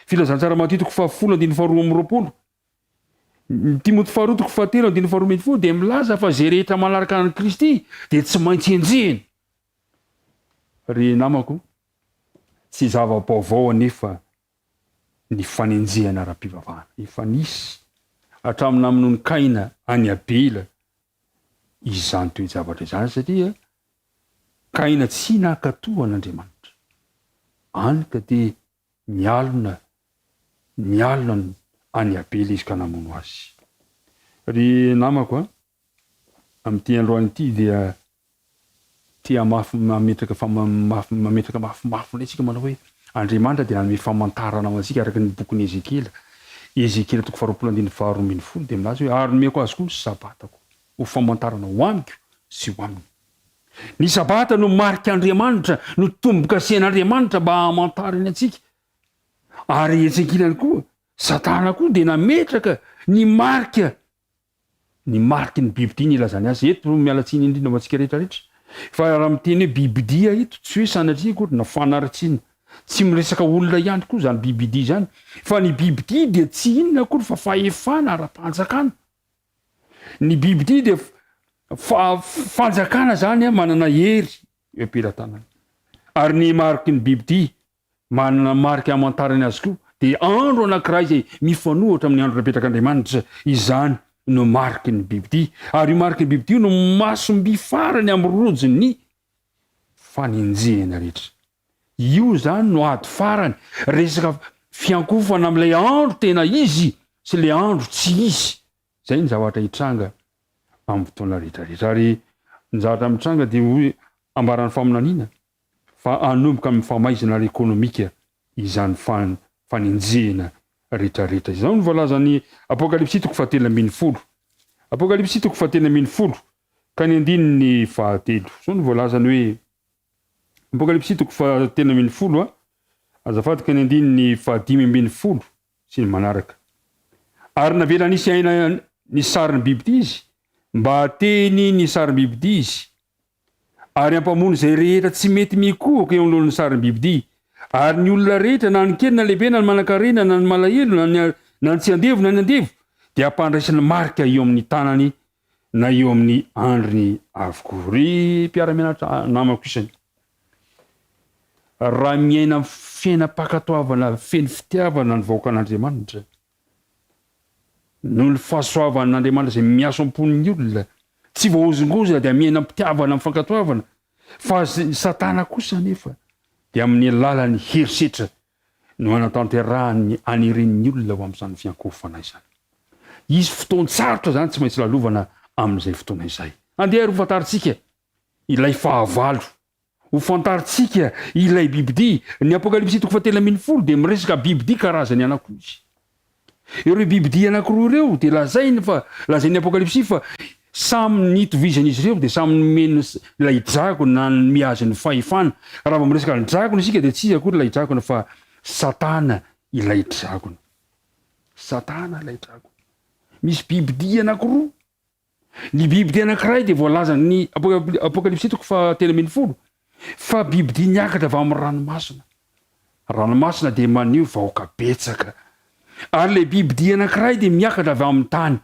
filazantsara Matteo toko 10:12 Timothée faharoa toko 7:12 de milaza fa zay rehetra manaraka an'i Kristy de tsy maintsy enjehana. Ry namako tsy zava-baovao anefa ny fanenjehana ara-pivavahana efa nisy hatramin'ny amin'ny Kaina any Abela izany toe-javatra izany satria Kaina tsy nankatoa an'Andriamanitra any ka de mialona any Abela izy ka namono azy. Ry namako amin'ity androany ity dia tia mametraka mafimafy ilay tsika manao hoe Andriamanitra dia nanome famantarana antsika araka ny bokin'ny Ezekela toko 20:12 de milaza hoe ary nomeko azy koa ny sabatako ho famantarana ho amiko sy ho aminy. Ny sabata no marika Andriamanitra no tombo-kasen'Andriamanitra mba hamantarany antsika. Ary Ezekela koa satana koa de nametraka ny marika ny bibidia ny ilazany azy eto mialatsiny indrindra matsika rehetrarehetra fa raha miteny hoe bibidia eto tsy hoe sanatria koa na fanaratsiny tsy miresaka olona ihany koa zany bibidia zany fa ny bibidia de tsy inona koa fa fahefana ara-panjakana. Ny bibidia de fanjakana zany manana hery eperatanana ary ny mariky ny bibidia manana marika hamantarany azy koa de andro anankiray zay mifanohatra amin'ny andro napetrak'Andriamanitra izany no mariky ny bibidia ary mariky ny bibidia no masomby farany amin'ny rojony fanenjehana rehetra. Io zany no ady farany resaka fiankofana amin'ilay andro tena izy sy le andro tsy izy. Zay ny zavatra hitranga amin'ny fotoana rehetrarehetra ary ny zavatra mitranga de hoe ambaran'ny faminaniana fa anomboka amin'ny famaizana ekônomika izany fanenjehana rehetrarehetra. Izao no voalazan'ny apokalipsy toko 7:10 apokalipsy toko 7:10 ka ny andininy 3 zao no voalazany hoe apokalipsy toko 7:10 azafady ka ny andininy 5:10 sy ny manaraka. Ary navela nisy aina ny sariny bibidia izy mba hateny ny sariny bibidia izy ary ampamono zay rehetra tsy mety mikohoka eo amin'olo ny sariny bibidia ary ny olona rehetra na ny kely na lehibe na ny manan-karena na ny malahelo na ny tsy andevo na ny andevo dia ampandraisany marika eo amin'ny tanany na eo amin'ny andriny avokoa. Ry mpiara-mianatra namako isany raha miaina fiainam-pakatoavana feno fitiavana ny vahoaka an'Andriamanitra no ny fahasoavan'Andriamanitra zay miaso ampon'ny olona tsy voahozongozona dia miaina mpitiavana amin'ny fankatoavana fa satana kosa nefa dia amin'ny alalany herisetra no anatanterahany aniren'ny olona ho amin'izany fiankofana izany. Izy fotoan-tsarotra zany tsy maintsy lalovana amin'izay fotoana izay. Andeha ho fantaritsika ilay fahavalo ho fantaritsika ilay bibidia. Ny apokalipsy toko 7:10 de miresaka bibidia karazany anankiroa izy. Ireo bibidia anankiroa ireo de lazain'ny apokalipsy fa samy nitovizan'izy ireo de samy nomeny ilay dragona na ny miazy ny fahefana. Raha vao miresaka ny dragona isika de tsy akory ilay dragona fa satana ilay dragona. Satana ilay dragona. Misy bibidia anankiroa. Ny bibidia anankiray de voalaza ny apokalipsy toko 7:10 fa bibidia niakatra avy amin'ny ranomasina. Ranomasina de maneho vahoaka betsaka. Ary le bibidia anankiray de miakatra avy amin'ny tany.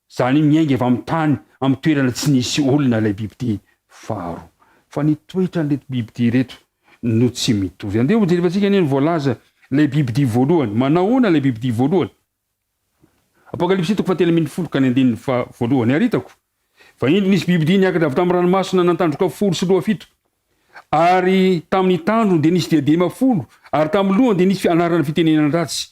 Zany miainga avy amin'ny tany amin'ny toerana tsy nisy olona ilay bibidia faharoa. Fa ny toetra n'reto bibidia reto no tsy mitovy. Andeha ho jerevantsika ny voalaza ilay bibidia voalohany. Manahoana ilay bibidia voalohany? Apokalipsy toko 7:10 ka ny andininy voalohany aritako fa iny nisy bibidia niakatra avy tamin'ny ranomasina nantandroka folo sy loha fito ary tamin'ny tandrony de nisy diadema folo ary tamin'ny lohany de nisy fianarana fitenenana ratsy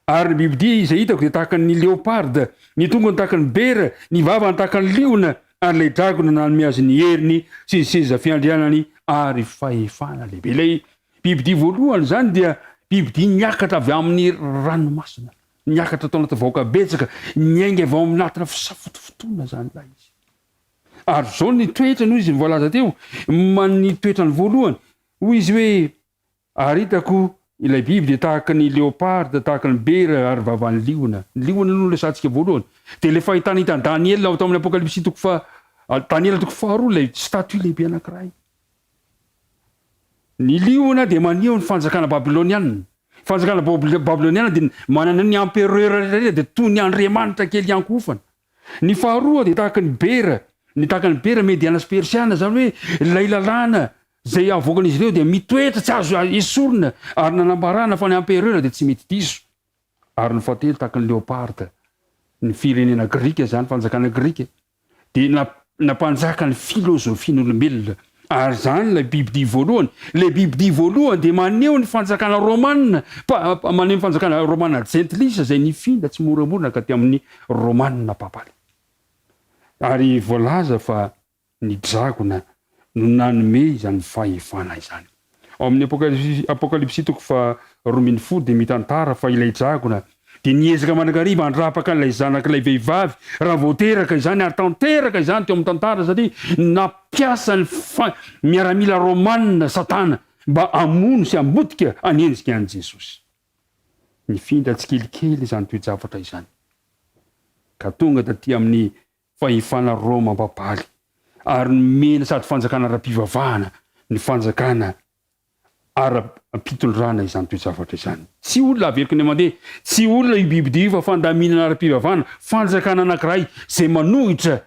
ary ny bibidia izay hitako de tahaka ny léoparde ny tongony tahaka ny bera ny vavany tahaka ny liona ary lay dragona nanome azy ny heriny sy ny seza fiandrianany ary fahefana lehibe. Ilay bibidia voalohany zany dia bibidia niakatra avy amin'ny ranomasina, niakatra tao anaty vahoaka betsaka, niainga avy ao anatina fisafotofotoana zany la izy. Ary zao ny toetra noho izy voalaza teo ny toetrany voalohany hoy izy hoe ary hitako ilay biby de tahaka ny léoparde, tahaka ny bera ary vavan'ny liona. Liona no resantsika voalohany. De le fahitana hitan'ny Daniel ao tamin'ny apokalypsy Daniel toko faharoa lay statue lehibe anankiray. Ny liona de maneho ny fanjakana babyloniana. Fanjakana babyloniana de manana ny empereur rehetra de toy ny andriamanitra kely iankofana. Ny faharoa de tahaka ny bera. Ny tahaka ny bera mediana sy persiana zany hoe lay lalàna zay avoakan'izy ireo de mitoetra tsy azo esorina ary nanambarana fa ny empereur de tsy mety diso. Ary ny fahatelo tahaka ny léoparde, ny firenena grika zany, fanjakana grika de nampanjaka ny filozofian'olombelona. Ary zany la bibidia voalohany. Le bibidia voalohany de maneho ny fanjakana romanina, maneho ny fanjakana romanina gentilisa zay nifindra tsy moramorana ka ty amin'ny romanina papaly. Ary voalaza fa ny dragona no nanome izany fahefana izany. Ao amin'ny apokalypsy toko fa 12 de mitantara fa ilay dragona de niezaka manakariva handrapaka an'ilay zanak'ilay vehivavy raha voateraka izany ary tanteraka izany teo amin'ny tantara satria nampiasa ny miaramila romanina satana mba amono sy ambotika anendrika an' Jesosy. Nifindra tsikelikely izany toe-javatra izany ka tonga taty amin'ny fahefana Roma papaly ary mena sady fanjakana ara-pivavahana ny fanjakana ara-pitondrana izany toe-javatra izany. Tsy olona averiko ny mandeha, tsy olona io bibidia fa fandaminana ara-pivavahana, fanjakana anankiray zay manohitra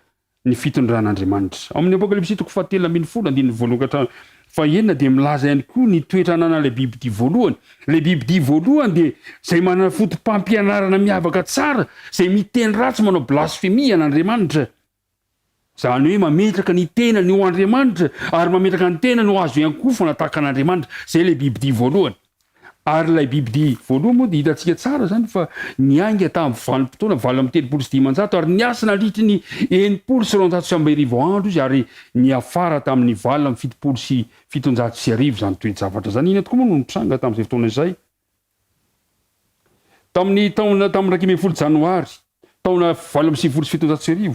ny fitondran'Andriamanitra. Ao amin'ny apokalypsy toko 7:1 de milaza ihany koa ny toetranana le bibidia voalohany. Le bibidia voalohany de zay manana fotom-pampianarana miavaka tsara, zay miteny ratsy manao blasfemia an'Andriamanitra. Zany hoe mametraka ny tena ny ho Andriamanitra ary mametraka ny tena no azo iankofana tahaka an'Andriamanitra. Zay le bibidia voalohany. Ary lay bibidia voalohany moa de hitantsika tsara zany fa niainga tamin'ny vanim-potoana 730 ary niasa nandritra ny 990 andro izy ary niafara tamin'ny 770 zany toe-javatra zany. Ina tokoa moa no nitranga tamin'izay fotoana izay. Tamin'ny 12 janoary taona 770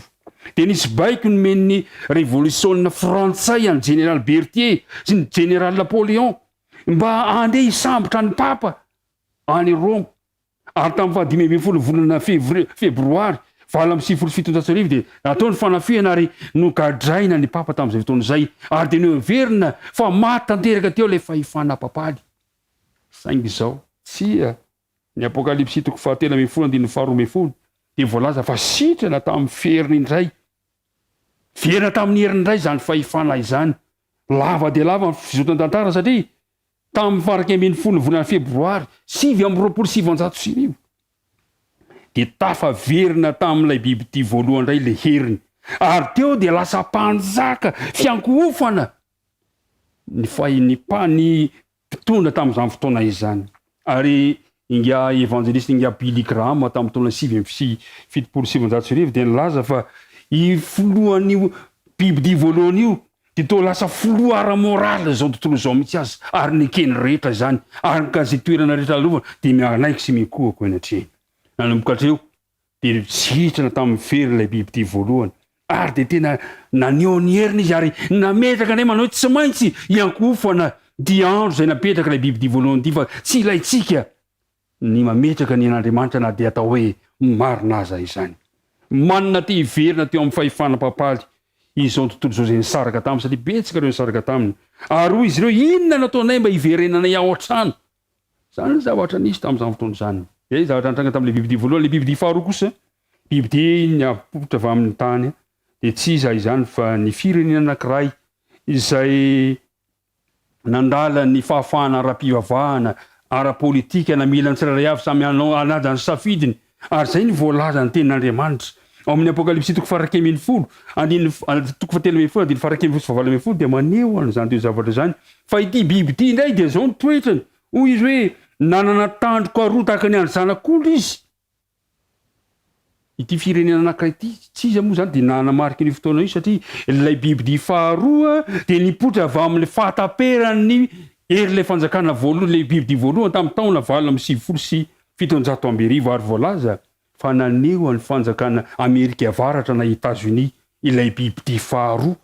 de nisy baiko nomen'ny révolution frantsay an'ny général Berthier sy ny général Napoléon mba andeha hisambotra ny papa any Rome. Ary tamin'ny 15 volana febroary 770 de nataony fanafihana ary nogadraina ny papa tamin'izay fotoana izay ary de noverina fa maty tanteraka teo le fahefana papaly. Saingy izao tsia ny apokalypsy toko 13:12 de voalaza fa sitrana tamin'ny feriny indray. Verina tamin'ny heriny indray zany fahefana izany. Lava de lava ny fizotany tantara satria tamin'ny faraky 10 volana febroary 727 de tafaverina tamin'ilay bibidia voalohany indray le heriny. Ary teo de lasa mpanjaka fiankohofana ny mpitondra tamin'izany fotoana izany. Ary inga evangeliste inga Billy Graham tamin'ny taona 770 de nilaza fa i foloan'io bibidia voalohany io de to lasa foloa ara-moraly zao tontolo zao mihitsy azy ary nekeny rehetra zany ary kazay toerana rehetra alovana de mianaiky sy mikohako eny atrehany. Nanomboka hatreo de sitrana tamin'ny fery ilay bibidia voalohany ary de tena naneho ny heriny izy ary nametraka ndray manao tsy maintsy iankofana diandro zay napetraka ilay bibidia voalohany ty fa tsy ilaitsika ny mametraka ny an'Andriamanitra na de atao hoe marinaza izany. Manana ty iverina teo amin'ny fahefana papaly izao tontolo zao zay nisaraka taminy satria betsaka reo nisaraka taminy. Ary hoy izy reo inona nataonay mba hiverenanay ao an-trano. Zany ny zavatra nisy tamin'izany fotoana zany. Zay zavatra nitranga tamin'le bibidia voalohany. Le bibidia faharoa kosa bibidia niapotra avy amin'ny tany de tsy iza izany fa ny firenena anankiray izay nandala ny fahafahana ara-pivavahana ara-politika namila ny tsirairay avy samy anaja ny safidiny. Ary zay ny voalaza ny tenin'Andriamanitra ao amin'ny apokalypsy toko faraky ambin'ny folo toko fatelo ambin'ny folo andiny faraky ambin'ny folo ambin'ny folo dia maneho an'izany teo zavatra zany fa ity biby ity indray dia zao ny toetrany hoy izy hoe nanana tandroko aroa tahaka ny andry zanak'olo izy ity firenena anankiray ity tsy iza moa zany dia nanamariky ny fotoana io satria ilay bibidia faharoa dia nipotra avy amin'le fahataperany erilay fanjakana voalohany le bibidia voalohany tamin'ny taona valo amby sivifolo sy fitonjato amby arivo ary voalaza fa naneho ny fanjakana Amerika avaratra na États-Unis ilay bibidia faharoa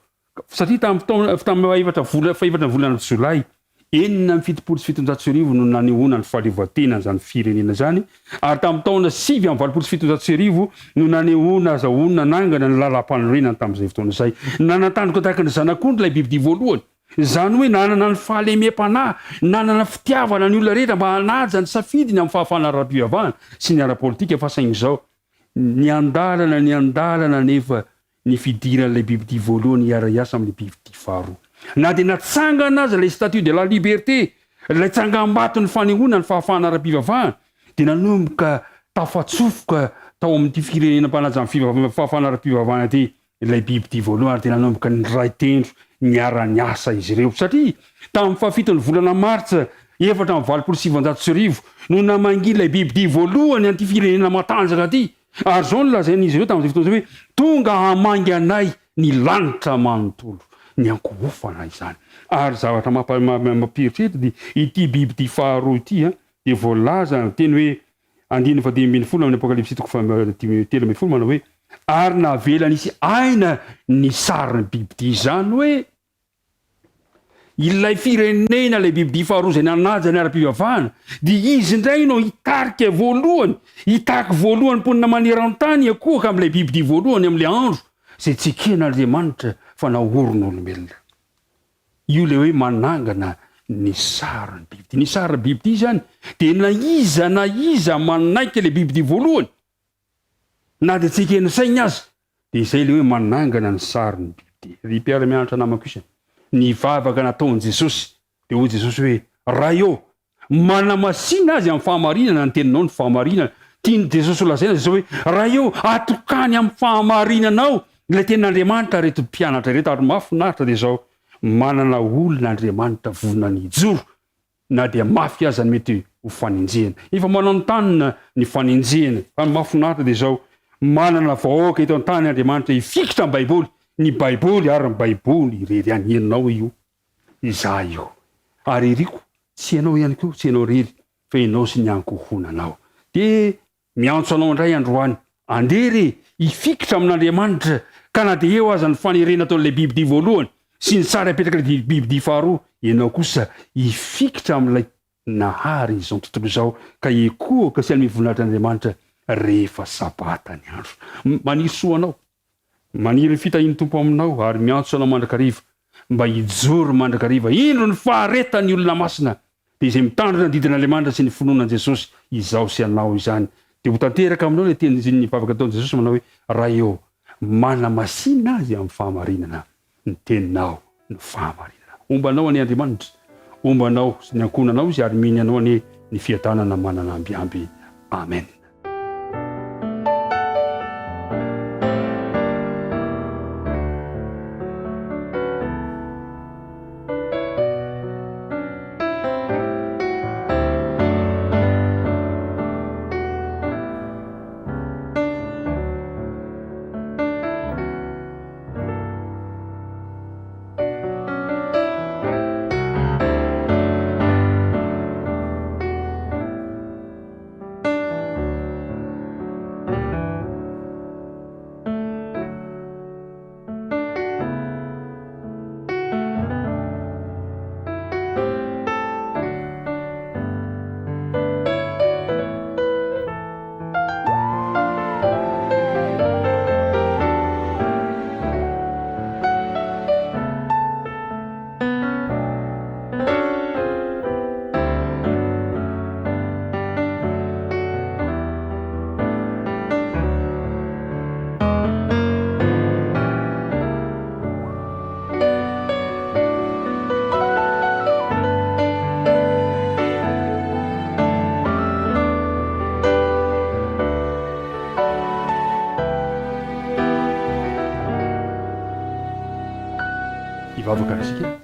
satria tamin'ny efatra volana Jolay enina amby fitopolo sy fitonjato sy arivo no nanehoana ny fahaleovan-tena zany firenena zany ary tamin'ny taona sivy amby valopolo sy fitonjato sy arivo no nanehoana azahoana nangana ny lalam-panorenana tamin'izay fotoana izay nanatandrika tahaka ny zanak'ondry ilay bibidia voalohany zany hoe nanana ny fahalemem-panahy nanana fitiavana ny olona rehetra mba hanaja ny safidiny amin'ny fahafahana ara-pivavahana sy ny ara-politika fa saingy zao ny andalana nefa ny fidiran'ilay bibidia voalohany iara-iasa amin'ny bibidia faharoa na dia natsangana azy lay statut de la liberté lay tsangam-bato ny fanehoana ny fahafahana ara-pivavahana dia nanomboka tafatsofoka tao amin'ity firenena mpanaja amin'ny fahafahana ara-pivavahana ty ilay bibidia voalohany ary dia nanomboka ny ray tendro niara-ny asa izy ireo satria tamin'ny fahafitony volana martsa efatra amin'ny valopolo sivanjato sy arivo no namangy ilay bibidia voalohany an'ity firenena matanjaka ty ary zao no lazain'izy ireo tamin'izay fotoana zay hoe tonga hamangy anay ny lanitra manontolo ny ankohofana izany ary zavatra mampieritreto dia ity bibidia faharoa ity dia voalaza teny hoe andiny fa 10 amin'ny apokalypsy toko telo ambin'ny folo manao hoe ary navela nisy aina ny sariny bibidia izany hoe ilay firenena ilay bibidia faharoa zay nanaja ny ara-pivavahana dia izy indray no hitarika voalohany hitaky voalohany mponina maneran-tany akohaka amin'ilay bibidia voalohany amin'ilay andro zay tsiken'Andriamanitra fa naoron'olombelona io le hoe manangana ny sariny bibidia ny sariny bibidia zany dia na iza manaiky le bibidia voalohany na dia tsikeny saigny azy dia izay le hoe manangana ny sariny bibidia ry mpiara-mianatra namako isany ny vavaka nataon'i Jesosy dia hoy Jesosy hoe raio manamasina azy amin'ny fahamarinana ny teninao ny fahamarinana tiany Jesosy ho lazaina zao hoe raio atokany amin'ny fahamarinanao ilay tenin'Andriamanitra reto mpianatra reto ary mafinaritra dia zao manana olon'Andriamanitra vonany ijoro na dia mafy aza ny mety ho faninjehana efa mananontanyna ny faninjehana fa mafinaritra dia zao manana vahoaka eto an-tany Andriamanitra hifikitra amin'ny baiboly ny baiboly ary ny baiboly irery any enao io iza io ary eriko tsy ianao ihany koa tsy ianao rery fa ianao sy ny ankohonanao dia miantso anao indray androany andere hifikitra amin'Andriamanitra ka na dia eo aza ny fanerena ataon'ilay bibidia voalohany sy ny sara apetraka ilay bibidia faharoa ianao kosa hifikitra amin'ilay nahary izao tontolo izao ka ekohaka sy amin'ny voninahitran'Andriamanitra rehefa sabata ny andro maniry soanao maniry fitahiny tompo aminao ary miantso anao mandrakariva mba hijoro mandrakariva indro ny faharetany olona masina dia izay mitandrina didin'Andriamanitra sy ny finoanan Jesosy izao sy anao izany dia ho tanteraka aminao le teny ny vavaka ataon'i Jesosy manao hoe raha eo manamasina azy amin'ny fahamarinana ny teninao ny fahamarinana ombanao any Andriamanitra ombanao sy ny ankonanao izy ary miny anao any ny fiadanana manana ambiamby amen. ivavaka rasika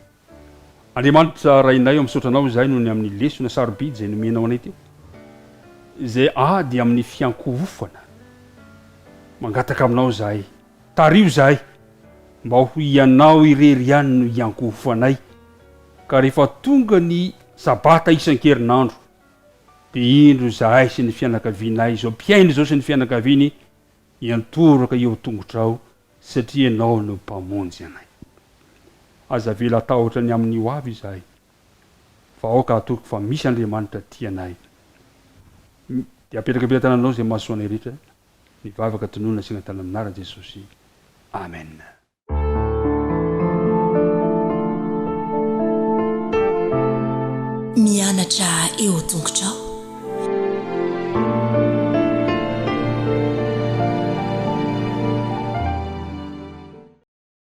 andriamanitra rainay eo ami'sotranao zahay noho ny amin'ny lesona sarobidy zay nomenao anay teo zay ady amin'ny fiankovofana mangataka aminao zahay tario zahay mba ho ianao irery ihany no iankofofanay ka rehefa tonga ny sabata isan-kerinandro de indro zahay sy ny fianakavianay zao mpiaino zao sy ny fianakaviany iantoraka eo tongotrao satria ianao no mpamonjy anay aza vela tahotra ny amin'ny ho avy zahay fa aoka atoko fa misy andriamanitra tianay de apetraka ampitananao zay mahasoanay rehetra nivavaka tonona sy gnatana aminara Jesosy amen. Mianatra eo tongotrao